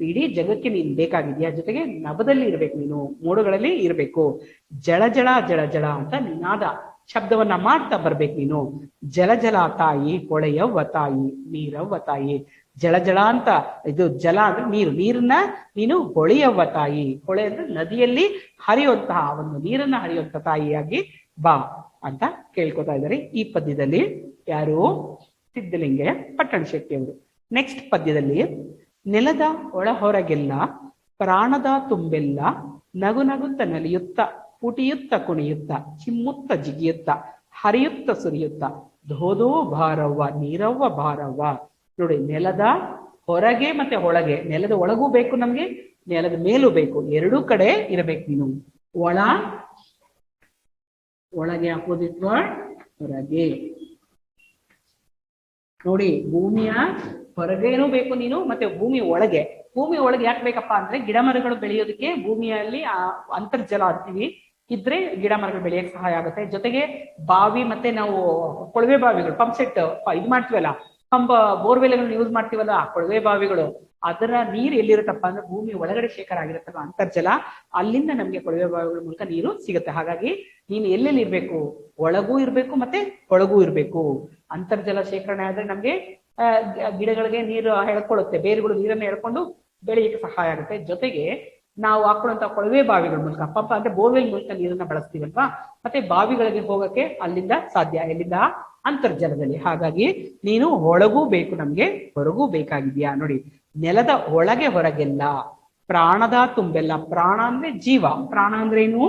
ಇಡೀ ಜಗಕ್ಕೆ ನೀನು ಬೇಕಾಗಿದ್ಯಾ. ಜೊತೆಗೆ ನಭದಲ್ಲಿ ಇರ್ಬೇಕು, ನೀನು ಮೋಡಗಳಲ್ಲಿ ಇರ್ಬೇಕು. ಜಳ ಜಳ ಜಳ ಜಳ ಅಂತ ನಿನಾದ ಶಬ್ದವನ್ನ ಮಾಡ್ತಾ ಬರ್ಬೇಕು ನೀನು. ಜಲ ಜಲ ತಾಯಿ, ಹೊಳೆಯವ್ವ ತಾಯಿ, ನೀರವ್ವ ತಾಯಿ. ಜಳ ಜಳ ಅಂತ, ಇದು ಜಲ ಅಂದ್ರೆ ನೀರು, ನೀರನ್ನ ನೀನು ಹೊಳೆಯವ್ವ ತಾಯಿ. ಹೊಳೆ ಅಂದ್ರೆ ನದಿಯಲ್ಲಿ ಹರಿಯುವಂತಹ ಒಂದು ನೀರನ್ನ ಹರಿಯುವಂತ ತಾಯಿಯಾಗಿ ಬಾ ಅಂತ ಕೇಳ್ಕೊತಾ ಇದ್ದಾರೆ ಈ ಪದ್ಯದಲ್ಲಿ. ಯಾರು? ಸಿದ್ಧಲಿಂಗಯ್ಯ ಪಟ್ಟಣ ಶೆಟ್ಟಿ ಅವರು. ನೆಕ್ಸ್ಟ್ ಪದ್ಯದಲ್ಲಿ, ನೆಲದ ಒಳ ಹೊರಗೆಲ್ಲ ಪ್ರಾಣದ ತುಂಬೆಲ್ಲ ನಗು ನಗುತ್ತ ನಲಿಯುತ್ತ ಪುಟಿಯುತ್ತ ಕುಣಿಯುತ್ತ ಚಿಮ್ಮುತ್ತ ಜಿಗಿಯುತ್ತ ಹರಿಯುತ್ತ ಸುರಿಯುತ್ತ ಧೋಧೋ ಭಾರವ್ವ, ನೀರವ್ವ ಭಾರವ್ವ. ನೋಡಿ, ನೆಲದ ಹೊರಗೆ ಮತ್ತೆ ಒಳಗೆ, ನೆಲದ ಒಳಗೂ ಬೇಕು ನಮ್ಗೆ, ನೆಲದ ಮೇಲೂ ಬೇಕು, ಎರಡೂ ಕಡೆ ಇರಬೇಕು ನೀನು. ಒಳಗೆ ಅಪೋಸಿಟ್ ವರ್ಡ್ ಹೊರಗೆ. ನೋಡಿ, ಭೂಮಿಯ ಹೊರಗೇನೂ ಬೇಕು ನೀನು, ಮತ್ತೆ ಭೂಮಿ ಒಳಗೆ. ಭೂಮಿ ಒಳಗೆ ಯಾಕೆ ಬೇಕಪ್ಪ ಅಂದ್ರೆ ಗಿಡ ಮರಗಳು ಬೆಳೆಯೋದಕ್ಕೆ ಭೂಮಿಯಲ್ಲಿ ಅಂತರ್ಜಲ ಅಂತೀವಿ, ಇದ್ರೆ ಗಿಡ ಮರಗಳು ಬೆಳೆಯಕ್ಕೆ ಸಹಾಯ ಆಗುತ್ತೆ. ಜೊತೆಗೆ ಬಾವಿ ಮತ್ತೆ ನಾವು ಕೊಳವೆ ಬಾವಿಗಳು, ಪಂಪ್ ಸೆಟ್ ಇದು ಮಾಡ್ತೀವಲ್ಲ, ಬೋರ್ವೆಲ್ಗಳನ್ನ ಯೂಸ್ ಮಾಡ್ತೀವಲ್ಲ, ಕೊಳವೆ ಬಾವಿಗಳು, ಅದರ ನೀರು ಎಲ್ಲಿರುತ್ತಪ್ಪ ಅಂದ್ರೆ ಭೂಮಿ ಒಳಗಡೆ ಶೇಖರ ಆಗಿರುತ್ತಲ್ಲ ಅಂತರ್ಜಲ, ಅಲ್ಲಿಂದ ನಮ್ಗೆ ಕೊಳವೆ ಬಾವಿಗಳ ಮೂಲಕ ನೀರು ಸಿಗುತ್ತೆ. ಹಾಗಾಗಿ ನೀನು ಎಲ್ಲೆಲ್ಲಿ ಇರ್ಬೇಕು? ಒಳಗೂ ಇರ್ಬೇಕು ಮತ್ತೆ ಒಳಗೂ ಇರ್ಬೇಕು. ಅಂತರ್ಜಲ ಶೇಖರಣೆ ಆದ್ರೆ ನಮ್ಗೆ ಗಿಡಗಳಿಗೆ ನೀರು ಎಳ್ಕೊಳ್ಳುತ್ತೆ, ಬೇರುಗಳು ನೀರನ್ನು ಎಳ್ಕೊಂಡು ಬೆಳೆಯಕ್ಕೆ ಸಹಾಯ ಆಗುತ್ತೆ. ಜೊತೆಗೆ ನಾವು ಹಾಕೊಳ್ಳುವಂತ ಕೊಳವೆ ಬಾವಿಗಳ ಮೂಲಕ, ಪಂಪ್ ಅಂದ್ರೆ ಬೋರ್ವೆಲ್ ಮೂಲಕ ನೀರನ್ನ ಬಳಸ್ತೀವಲ್ವಾ, ಮತ್ತೆ ಬಾವಿಗಳಿಗೆ ಹೋಗಕ್ಕೆ ಅಲ್ಲಿಂದ ಸಾಧ್ಯ, ಎಲ್ಲಿಂದ? ಅಂತರ್ಜಲದಲ್ಲಿ. ಹಾಗಾಗಿ ನೀನು ಒಳಗೂ ಬೇಕು ನಮ್ಗೆ, ಹೊರಗೂ ಬೇಕಾಗಿದ್ಯಾ. ನೋಡಿ, ನೆಲದ ಒಳಗೆ ಹೊರಗೆಲ್ಲ, ಪ್ರಾಣದ ತುಂಬೆಲ್ಲ. ಪ್ರಾಣ ಅಂದ್ರೆ ಜೀವ, ಪ್ರಾಣ ಅಂದ್ರೆ ಏನು?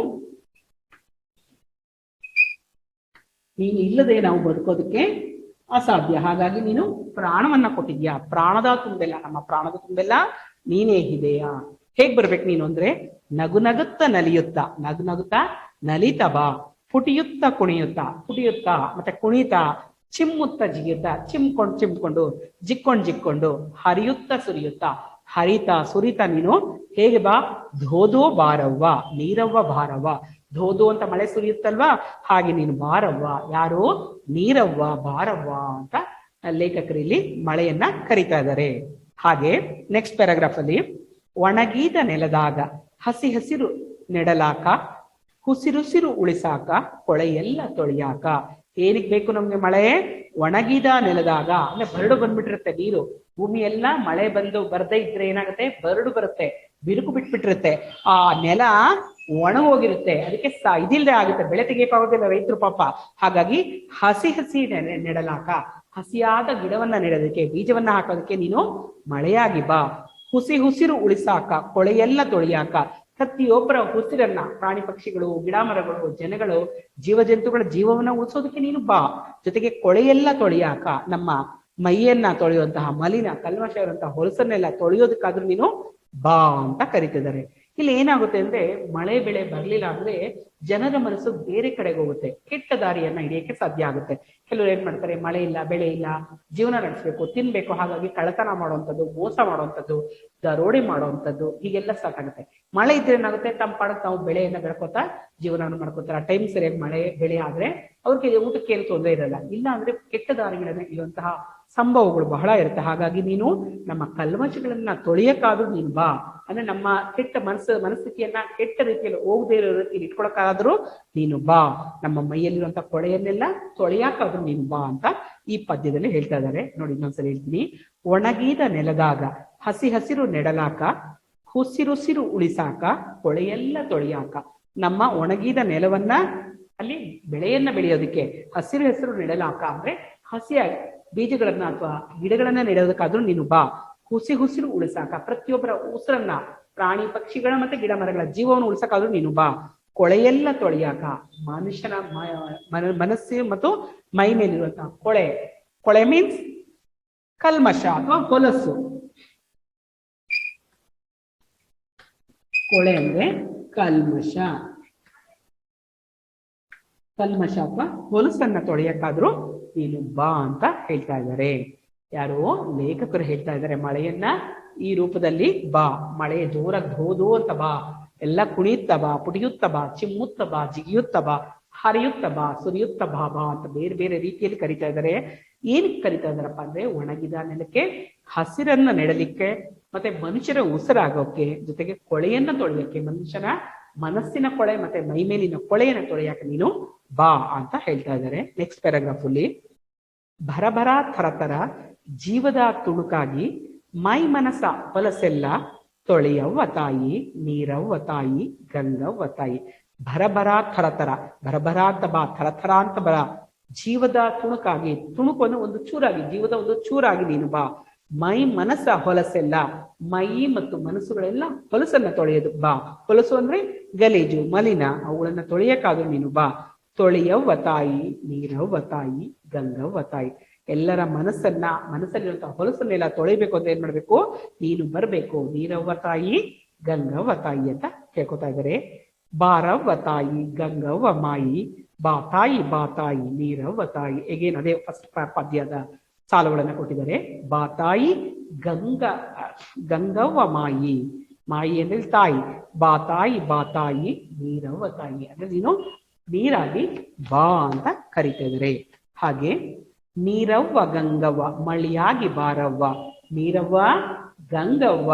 ನೀನು ಇಲ್ಲದೆ ನಾವು ಬದುಕೋದಕ್ಕೆ ಅಸಾಧ್ಯ. ಹಾಗಾಗಿ ನೀನು ಪ್ರಾಣವನ್ನ ಕೊಟ್ಟಿದ್ಯಾ. ಪ್ರಾಣದ ತುಂಬೆಲ್ಲ, ನಮ್ಮ ಪ್ರಾಣದ ತುಂಬೆಲ್ಲ ನೀನೇ ಇದೆಯಾ. ಹೇಗ್ ಬರ್ಬೇಕು ನೀನು ಅಂದ್ರೆ, ನಗು ನಗುತ್ತ ನಲಿಯುತ್ತಾ, ನಗು ನಗುತ್ತಾ ನಲಿತ ಬಾ, ಪುಟಿಯುತ್ತ ಕುಣಿಯುತ್ತಾ, ಪುಟಿಯುತ್ತ ಮತ್ತೆ ಕುಣಿತ, ಚಿಮ್ಮುತ್ತ ಜಿಗಿಯುತ್ತಾ, ಚಿಮ್ಕೊಂಡು ಜಿಕ್ಕೊಂಡು, ಹರಿಯುತ್ತ ಸುರಿಯುತ್ತ, ಹರಿತ ಸುರಿತ ನೀನು ಹೇಗೆ ಬಾ. ಧೋಧೋ ಬಾರವ್ವ, ನೀರವ್ವ ಬಾರವ್ವ. ಧೋಧೋ ಅಂತ ಮಳೆ ಸುರಿಯುತ್ತಲ್ವಾ, ಹಾಗೆ ನೀನು ಬಾರವ್ವ. ಯಾರು? ನೀರವ್ವ ಬಾರವ್ವ ಅಂತ ಲೇಖಕರು ಇಲ್ಲಿ ಮಳೆಯನ್ನ ಕರೀತಾ ಇದ್ದಾರೆ. ಹಾಗೆ ನೆಕ್ಸ್ಟ್ ಪ್ಯಾರಾಗ್ರಾಫ್ ಅಲ್ಲಿ, ಒಣಗಿದ ನೆಲದಾಗ ಹಸಿ ಹಸಿರು ನೆಡಲಾಕ, ಹುಸಿರುಸಿರು ಉಳಿಸಾಕ, ಕೊಳೆಯೆಲ್ಲ ತೊಳಿಯಾಕ. ಏನಕ್ ಬೇಕು ನಮ್ಗೆ ಮಳೆ? ಒಣಗಿದ ನೆಲದಾಗ ಅಂದ್ರೆ ಬರಡು ಬಂದ್ಬಿಟ್ಟಿರುತ್ತೆ ನೀರು, ಭೂಮಿ ಎಲ್ಲ ಮಳೆ ಬರ್ದೇ ಇದ್ರೆ ಏನಾಗುತ್ತೆ? ಬರಡು ಬರುತ್ತೆ, ಬಿರುಕು ಬಿಟ್ಬಿಟ್ಟಿರುತ್ತೆ, ಆ ನೆಲ ಒಣಗೋಗಿರುತ್ತೆ, ಅದಕ್ಕೆ ಇದಿಲ್ದೆ ಆಗುತ್ತೆ, ಬೆಳೆ ತೆಗಿಯಕ್ಕಾಗೋದಿಲ್ಲ ರೈತರು ಪಾಪ. ಹಾಗಾಗಿ ಹಸಿ ಹಸಿ ನೆಡಲಾಕ, ಹಸಿಯಾದ ಗಿಡವನ್ನ ನೆಡೋದಕ್ಕೆ, ಬೀಜವನ್ನ ಹಾಕೋದಕ್ಕೆ ನೀನು ಮಳೆಯಾಗಿ ಬಾ. ಹುಸಿರು ಉಳಿಸಾಕ, ಕೊಳೆಯೆಲ್ಲ ತೊಳಿಯಾಕ. ಪ್ರತಿಯೊಬ್ಬರ ಉಸಿರನ್ನ, ಪ್ರಾಣಿ ಪಕ್ಷಿಗಳು, ಗಿಡ ಮರಗಳು, ಜನಗಳು, ಜೀವಜಂತುಗಳ ಜೀವವನ್ನ ಉಳಿಸೋದಕ್ಕೆ ನೀನು ಬಾ. ಜೊತೆಗೆ ಕೊಳೆಯೆಲ್ಲ ತೊಳಿಯಾಕ, ನಮ್ಮ ಮೈಯನ್ನ ತೊಳೆಯುವಂತಹ ಮಲಿನ ಕಲ್ಮಶ ಇರುವಂತಹ ಹೊಲಸನ್ನೆಲ್ಲ ತೊಳೆಯೋದಕ್ಕಾದ್ರೂ ನೀನು ಬಾ ಅಂತ ಕರೀತಿದ್ದಾರೆ. ಇಲ್ಲಿ ಏನಾಗುತ್ತೆ ಅಂದ್ರೆ, ಮಳೆ ಬೆಳೆ ಬರ್ಲಿಲ್ಲ ಅಂದ್ರೆ ಜನರ ಮನಸ್ಸು ಬೇರೆ ಕಡೆಗೆ ಹೋಗುತ್ತೆ, ಕೆಟ್ಟ ದಾರಿಯನ್ನ ಹಿಡಿಯಕ್ಕೆ ಸಾಧ್ಯ ಆಗುತ್ತೆ. ಕೆಲವರು ಏನ್ ಮಾಡ್ತಾರೆ, ಮಳೆ ಇಲ್ಲ, ಬೆಳೆ ಇಲ್ಲ, ಜೀವನ ನಡೆಸಬೇಕು, ತಿನ್ಬೇಕು, ಹಾಗಾಗಿ ಕಳ್ಳತನ ಮಾಡುವಂಥದ್ದು, ಮೋಸ ಮಾಡುವಂಥದ್ದು, ದರೋಡೆ ಮಾಡುವಂಥದ್ದು, ಹೀಗೆಲ್ಲ ಸ್ಟಾರ್ಟ್ ಆಗುತ್ತೆ. ಮಳೆ ಇದ್ರೆ ಏನಾಗುತ್ತೆ, ತಮ್ಮ ಪಾಡಕ್ಕೆ ನಾವು ಬೆಳೆಯನ್ನ ಬೆಳ್ಕೊತಾ ಜೀವನ ಮಾಡ್ಕೋತಾರೆ. ಟೈಮ್ ಸರಿಯಾಗಿ ಮಳೆ ಬೆಳೆ ಆದ್ರೆ ಅವ್ರಿಗೆ ಊಟಕ್ಕೆ ಏನು ತೊಂದರೆ ಇರಲ್ಲ. ಇಲ್ಲ ಅಂದ್ರೆ ಕೆಟ್ಟ ದಾರಿಗಳನ್ನ ಇರುವಂತಹ ಸಂಭವಗಳು ಬಹಳ ಇರುತ್ತೆ. ಹಾಗಾಗಿ ನೀನು ನಮ್ಮ ಕಲ್ಮಶಗಳನ್ನ ತೊಳೆಯಕ್ಕಾದ್ರೂ ನೀನು ಬಾ. ಅಂದ್ರೆ ನಮ್ಮ ಕೆಟ್ಟ ಮನಸ್ಥಿತಿಯನ್ನ ಕೆಟ್ಟ ರೀತಿಯಲ್ಲಿ ಹೋಗದೇ ಇರೋ ರೀತಿಯಲ್ಲಿ ಇಟ್ಕೊಳಕ್ಕಾದ್ರೂ ನೀನು ಬಾ. ನಮ್ಮ ಮೈಯಲ್ಲಿರುವಂತಹ ಕೊಳೆಯನ್ನೆಲ್ಲ ತೊಳೆಯಾಕಾದ್ರೂ ನೀನು ಬಾ ಅಂತ ಈ ಪದ್ಯದಲ್ಲಿ ಹೇಳ್ತಾ ಇದ್ದಾರೆ. ನೋಡಿ, ಇನ್ನೊಂದ್ಸಲ ಹೇಳ್ತೀನಿ. ಒಣಗಿದ ನೆಲದಾಗ ಹಸಿ ಹಸಿರು ನೆಡಲಾಕ, ಹುಸಿರುಸಿರು ಉಳಿಸಾಕ, ಕೊಳೆಯೆಲ್ಲ ತೊಳೆಯಾಕ. ನಮ್ಮ ಒಣಗಿದ ನೆಲವನ್ನ ಅಲ್ಲಿ ಬೆಳೆಯನ್ನ ಬೆಳೆಯೋದಕ್ಕೆ ಹಸಿರು ಹೆಸರು ನೆಡಲಾಕ ಅಂದ್ರೆ ಹಸಿಯಾಗಿ ಬೀಜಗಳನ್ನ ಅಥವಾ ಗಿಡಗಳನ್ನ ನೆಡೋದಕ್ಕಾದ್ರೂ ನೀನು ಬಾ. ಹುಸಿರು ಉಳಿಸಾಕ, ಪ್ರತಿಯೊಬ್ಬರ ಉಸಿರನ್ನ, ಪ್ರಾಣಿ ಪಕ್ಷಿಗಳ ಮತ್ತೆ ಗಿಡ ಮರಗಳ ಜೀವವನ್ನು ಉಳಿಸಕ್ಕಾದ್ರೂ ನೀನು ಬಾ. ಕೊಳೆಯೆಲ್ಲ ತೊಳೆಯಾಕ, ಮನುಷ್ಯನ ಮನಸ್ಸು ಮತ್ತು ಮೈ ಮೇಲಿರುವಂತಹ ಕೊಳೆ ಮೀನ್ಸ್ ಕಲ್ಮಶ ಅಥವಾ ಹೊಲಸು. ಕೊಳೆ ಅಂದ್ರೆ ಕಲ್ಮಶ ಅಥವಾ ಹೊಲಸನ್ನ ತೊಳೆಯಕ್ಕಾದ್ರೂ ನೀನು ಬಾ ಅಂತ ಹೇಳ್ತಾ ಇದ್ದಾರೆ. ಯಾರು? ಲೇಖಕರು ಹೇಳ್ತಾ ಇದ್ದಾರೆ. ಮಳೆಯನ್ನ ಈ ರೂಪದಲ್ಲಿ ಬಾ, ಮಳೆ ಜೋರಾಗಿ ಧೋಧೋ ಅಂತ ಬಾ, ಎಲ್ಲ ಕುಣಿಯುತ್ತ ಬಾ, ಪುಟಿಯುತ್ತ ಬಾ, ಚಿಮ್ಮುತ್ತ ಬಾ, ಜಿಗಿಯುತ್ತ ಬಾ, ಹರಿಯುತ್ತ ಬಾ, ಸುರಿಯುತ್ತ ಬಾ ಬಾ ಅಂತ ಬೇರೆ ಬೇರೆ ರೀತಿಯಲ್ಲಿ ಕರಿತಾ ಇದ್ದಾರೆ. ಏನಕ್ಕೆ ಕರಿತಾ ಇದಾರಪ್ಪ ಅಂದ್ರೆ, ಒಣಗಿದ ನೆಲಕ್ಕೆ ಹಸಿರನ್ನ ನೆಡಲಿಕ್ಕೆ, ಮತ್ತೆ ಮನುಷ್ಯರ ಉಸಿರಾಗೋಕೆ, ಜೊತೆಗೆ ಕೊಳೆಯನ್ನ ತೊಳೆಯಕ್ಕೆ, ಮನುಷ್ಯನ ಮನಸ್ಸಿನ ಕೊಳೆ ಮತ್ತೆ ಮೈ ಮೇಲಿನ ಕೊಳೆಯನ್ನ ತೊಳೆಯಕ್ಕೆ ನೀನು ಬಾ ಅಂತ ಹೇಳ್ತಾ ಇದ್ದಾರೆ. ನೆಕ್ಸ್ಟ್ ಪ್ಯಾರಾಗ್ರಾಫ್ ಅಲ್ಲಿ, ಭರಭರ ಥರಥರ ಜೀವದ ತುಣುಕಾಗಿ ಮೈ ಮನಸ ಹೊಲಸೆಲ್ಲ ತೊಳೆಯವ್ವ ತಾಯಿ, ನೀರವ್ವ ತಾಯಿ, ಗಂಗವ್ವ ತಾಯಿ. ಭರಭರ ಥರಥರ, ಭರಭರ ಅಂತ ಬಾ, ಥರಥರ ಅಂತ ಬರ. ಜೀವದ ತುಣುಕಾಗಿ, ತುಣುಕು ಅಂದ್ರೆ ಒಂದು ಚೂರಾಗಿ, ಜೀವದ ಒಂದು ಚೂರಾಗಿ ನೀನು ಬಾ. ಮೈ ಮನಸ್ಸ ಹೊಲಸೆಲ್ಲ, ಮೈ ಮತ್ತು ಮನಸ್ಸುಗಳೆಲ್ಲ ಹೊಲಸನ್ನ ತೊಳೆಯೋದು ಬಾ. ಹೊಲಸು ಅಂದ್ರೆ ಗಲೀಜು, ಮಲಿನ, ಅವುಗಳನ್ನ ತೊಳೆಯಕ್ಕಾದ್ರೂ ನೀನು ಬಾ. ತೊಳೆಯವ್ವ ತಾಯಿ, ನೀರವ್ವ ತಾಯಿ, ಗಂಗವ್ವ ತಾಯಿ. ಎಲ್ಲರ ಮನಸ್ಸಲ್ಲಿರುವಂತಹ ಹೊಲಸನ್ನೆಲ್ಲ ತೊಳಿಬೇಕು ಅಂತ ಏನ್ ಮಾಡ್ಬೇಕು? ನೀನು ಬರ್ಬೇಕು. ನೀರವ್ವ ತಾಯಿ, ಗಂಗವ್ವ ತಾಯಿ ಅಂತ ಕೇಳ್ಕೊತಾ ಇದ್ದಾರೆ. ಬಾರವ್ವ ತಾಯಿ, ಗಂಗವ್ವ ಮಾಯಿ, ಬಾ ತಾಯಿ, ನೀರವ್ವ ತಾಯಿ. ಎಗೇನ್ ಅದೇ ಫಸ್ಟ್ ಪದ್ಯದ ಸಾಲುಗಳನ್ನ ಕೊಟ್ಟಿದ್ದಾರೆ. ಬಾ ತಾಯಿ, ಗಂಗವ್ವ ಮಾಯಿ, ಮಾಯಿ ಅಂದ್ರೆ ತಾಯಿ, ಬಾ ತಾಯಿ, ನೀರವ್ವ ತಾಯಿ ಅಂದ್ರೆ ನೀನು ನೀರಾಗಿ ಬಾ ಅಂತ ಕರಿತಾ ಇದ್ದಾರೆ. ಹಾಗೆ ನೀರವ್ವ ಗಂಗವ್ವ, ಮಳಿಯಾಗಿ ಬಾರವ್ವ. ನೀರವ್ವ ಗಂಗವ್ವ,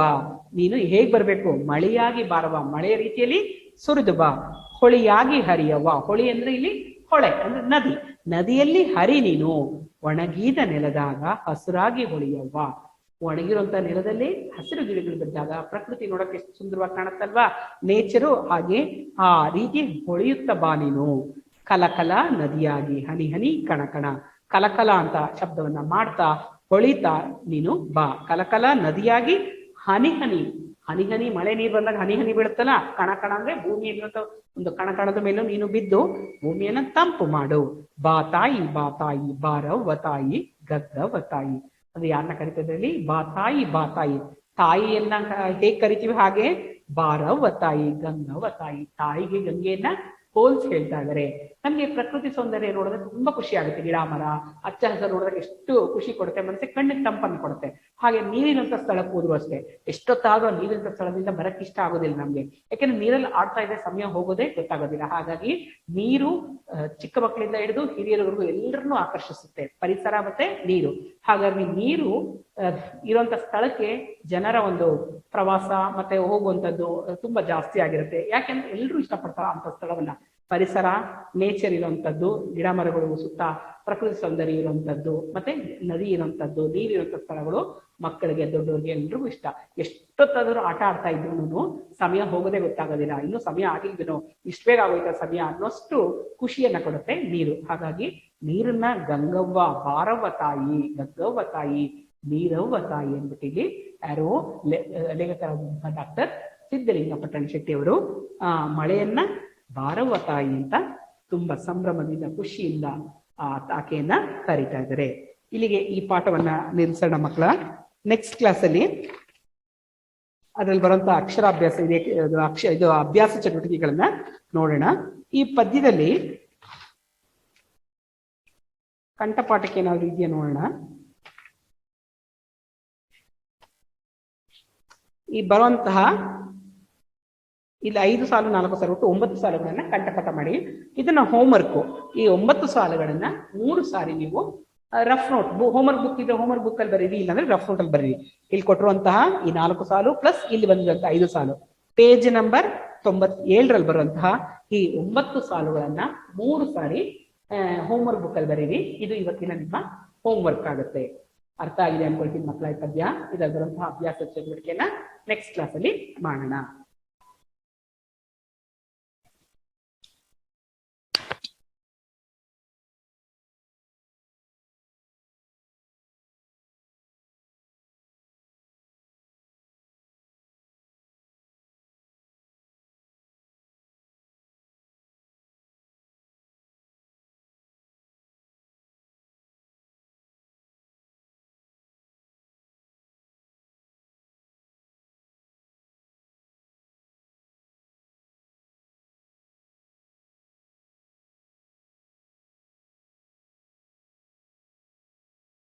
ನೀನು ಹೇಗ್ ಬರ್ಬೇಕು? ಮಳೆಯಾಗಿ ಬಾರವ್ವ, ಮಳೆಯ ರೀತಿಯಲ್ಲಿ ಸುರಿದು ಬಾ. ಹೊಳಿಯಾಗಿ ಹರಿಯವ್ವ, ಹೊಳಿ ಅಂದ್ರೆ ಇಲ್ಲಿ ಹೊಳೆ ಅಂದ್ರೆ ನದಿ, ನದಿಯಲ್ಲಿ ಹರಿ ನೀನು. ಒಣಗಿದ ನೆಲದಾಗ ಹಸುರಾಗಿ ಹೊಳಿಯವ್ವ, ಒಣಗಿರುವಂತ ನೆಲದಲ್ಲಿ ಹಸಿರು ಗಿಡಗಳು ಬಿದ್ದಾಗ ಪ್ರಕೃತಿ ನೋಡಕ್ಕೆ ಎಷ್ಟು ಸುಂದರವಾಗಿ ಕಾಣುತ್ತಲ್ವಾ, ನೇಚರು. ಹಾಗೆ ಆ ರೀತಿ ಹೊಳೆಯುತ್ತ ಬಾ ನೀನು, ಕಲಕಲ ನದಿಯಾಗಿ ಹನಿ ಹನಿ ಕಣಕಣ. ಕಲಕಲ ಅಂತ ಶಬ್ದವನ್ನ ಮಾಡ್ತಾ ಹೊಳಿತಾ ನೀನು ಬಾ. ಕಲಕಲ ನದಿಯಾಗಿ ಹನಿ ಹನಿ, ಹನಿ ಹನಿ ಮಳೆ ನೀರು ಬಂದಾಗ ಹನಿ ಹನಿ ಬೀಳುತ್ತಲ್ಲ, ಕಣ ಕಣ ಅಂದ್ರೆ ಭೂಮಿ ಇರುವಂತ ಒಂದು ಕಣಕಣದ ಮೇಲೂ ನೀನು ಬಿದ್ದು ಭೂಮಿಯನ್ನ ತಂಪು ಮಾಡು. ಬಾ ತಾಯಿ ಬಾರವ್ವ ತಾಯಿ ಗಗ್ಗವ್ವ ತಾಯಿ. ಅದು ಯಾರನ್ನ ಕರಿತಿದ್ರಲ್ಲಿ? ಬಾ ತಾಯಿ. ತಾಯಿಯನ್ನ ಹೇಗ್ ಕರಿತೀವಿ ಹಾಗೆ ಬಾರವ್ವ ತಾಯಿ ಗಂಗವ್ವ ತಾಯಿ. ತಾಯಿಗೆ ಗಂಗೆಯನ್ನ ಹೋಲ್ಸ್ ಹೇಳ್ತಾ ಇದಾರೆ. ನಮ್ಗೆ ಪ್ರಕೃತಿ ಸೌಂದರ್ಯ ನೋಡಿದ್ರೆ ತುಂಬಾ ಖುಷಿ ಆಗುತ್ತೆ. ಗಿಡ ಮರ ಹಚ್ಚ ಹಸಿರು ನೋಡಿದ್ರೆ ಎಷ್ಟು ಖುಷಿ ಕೊಡುತ್ತೆ, ಮನಸ್ಸಿಗೆ ಕಣ್ಣಿಗೆ ತಂಪನ್ನು ಕೊಡುತ್ತೆ. ಹಾಗೆ ನೀರಿನಂತ ಸ್ಥಳಕ್ಕೆ ಹೋದ್ರು ಅಷ್ಟೇ, ಎಷ್ಟೊತ್ತಾದ್ರೂ ನೀರಿನಂತ ಸ್ಥಳದಿಂದ ಬರಕ್ ಇಷ್ಟ ಆಗೋದಿಲ್ಲ ನಮ್ಗೆ. ಯಾಕೆಂದ್ರೆ ನೀರಲ್ಲಿ ಆಡ್ತಾ ಇದ್ರೆ ಸಮಯ ಹೋಗೋದೇ ಗೊತ್ತಾಗೋದಿಲ್ಲ. ಹಾಗಾಗಿ ನೀರು ಚಿಕ್ಕ ಮಕ್ಕಳಿಂದ ಹಿಡಿದು ಹಿರಿಯರವರೆಗೂ ಎಲ್ಲರನ್ನೂ ಆಕರ್ಷಿಸುತ್ತೆ, ಪರಿಸರ ಮತ್ತೆ ನೀರು. ಹಾಗಾಗಿ ನೀರು ಇರುವಂತ ಸ್ಥಳಕ್ಕೆ ಜನರ ಒಂದು ಪ್ರವಾಸ ಮತ್ತೆ ಹೋಗುವಂಥದ್ದು ತುಂಬಾ ಜಾಸ್ತಿ ಆಗಿರುತ್ತೆ. ಯಾಕೆಂದ್ರೆ ಎಲ್ಲರೂ ಇಷ್ಟಪಡ್ತಾರ ಅಂತ ಸ್ಥಳವನ್ನ. ಪರಿಸರ, ನೇಚರ್ ಇರುವಂತದ್ದು, ಗಿಡ ಮರಗಳು ಸುತ್ತ ಪ್ರಕೃತಿ ಸೌಂದರ್ಯ ಇರುವಂತದ್ದು, ಮತ್ತೆ ನದಿ ಇರುವಂತದ್ದು, ನೀರಿರುವಂತ ಸ್ಥಳಗಳು ಮಕ್ಕಳಿಗೆ ದೊಡ್ಡವರಿಗೆ ಎಲ್ರಿಗೂ ಇಷ್ಟ. ಎಷ್ಟೊತ್ತಾದ್ರೂ ಆಟ ಆಡ್ತಾ ಇದ್ರು ಸಮಯ ಹೋಗೋದೇ ಗೊತ್ತಾಗೋದಿಲ್ಲ. ಇನ್ನು ಸಮಯ ಆಗಿಲ್ವೇನೋ, ಇಷ್ಟ ಬೇಗ ಆಗೋಯ್ತ ಸಮಯ ಅನ್ನೋಷ್ಟು ಖುಷಿಯನ್ನ ಕೊಡುತ್ತೆ ನೀರು. ಹಾಗಾಗಿ ನೀರನ್ನ ಗಂಗವ್ವ ಬಾರವ್ವ ತಾಯಿ ಗಗ್ಗವ್ವ ತಾಯಿ ನೀರವ್ವ ತಾಯಿ ಅಂದ್ಬಿಟ್ಟಿಲ್ಲಿ ಯಾರೋ ಲೇಖಕರಾದಂತಹ ಡಾಕ್ಟರ್ ಸಿದ್ಧಲಿಂಗ ಪಟ್ಟಣ ಶೆಟ್ಟಿ ಅವರು ಮಳೆಯನ್ನ ಬಾರವ್ವ ತಾಯಿ ಅಂತ ತುಂಬಾ ಸಂಭ್ರಮದಿಂದ ಖುಷಿಯಿಂದ ಆಕೆಯನ್ನ ಕರೀತಾ ಇದ್ದಾರೆ. ಇಲ್ಲಿಗೆ ಈ ಪಾಠವನ್ನ ನಿಲ್ಲಿಸೋಣ ಮಕ್ಕಳ. ನೆಕ್ಸ್ಟ್ ಕ್ಲಾಸ್ ಅಲ್ಲಿ ಅದ್ರಲ್ಲಿ ಬರುವಂತ ಅಕ್ಷರಾಭ್ಯಾಸ ಇದೆ, ಇದು ಅಭ್ಯಾಸ ಚಟುವಟಿಕೆಗಳನ್ನ ನೋಡೋಣ. ಈ ಪದ್ಯದಲ್ಲಿ ಕಂಠಪಾಠಕ್ಕೆ ಏನಾದ್ರು ಇದೆಯಾ ನೋಡೋಣ. ಈ ಬರುವಂತಹ ಇಲ್ಲಿ 5 ಸಾಲು 4 ಸಾಲು ಒಟ್ಟು 9 ಸಾಲುಗಳನ್ನ ಕಂಠಪಾಠ ಮಾಡಿ. ಇದನ್ನ ಹೋಮ್ವರ್ಕ್. ಈ 9 ಸಾಲುಗಳನ್ನ 3 ಸಾರಿ ನೀವು ರಫ್ ನೋಟ್, ಹೋಮ್ವರ್ಕ್ ಬುಕ್ ಇದ್ರೆ ಹೋಮ್ವರ್ಕ್ ಬುಕ್ ಅಲ್ಲಿ ಬರೀರಿ, ಇಲ್ಲಾಂದ್ರೆ ರಫ್ ನೋಟ್ ಅಲ್ಲಿ ಬರೀರಿ. ಇಲ್ಲಿ ಕೊಟ್ಟಿರುವಂತಹ ಈ 4 ಸಾಲು ಪ್ಲಸ್ ಇಲ್ಲಿ ಬಂದಿರುವಂತಹ 5 ಸಾಲು, ಪೇಜ್ ನಂಬರ್ 97ರಲ್ಲಿ ಬರುವಂತಹ ಈ 9 ಸಾಲುಗಳನ್ನ 3 ಸಾರಿ ಹೋಮ್ವರ್ಕ್ ಬುಕ್ ಅಲ್ಲಿ ಬರೀರಿ. ಇದು ಇವತ್ತಿನ ನಿಮ್ಮ ಹೋಮ್ವರ್ಕ್ ಆಗುತ್ತೆ. ಅರ್ಥ ಆಗಿದೆ ಅನ್ಕೊಳ್ತೀನಿ ಮಕ್ಕಳ ಈ ಪದ್ಯ. ಇದರಲ್ಲಿ ಬರುವಂತಹ ಅಭ್ಯಾಸ ಚಟುವಟಿಕೆಯನ್ನ ನೆಕ್ಸ್ಟ್ ಕ್ಲಾಸ್ ಅಲ್ಲಿ ಮಾಡೋಣ.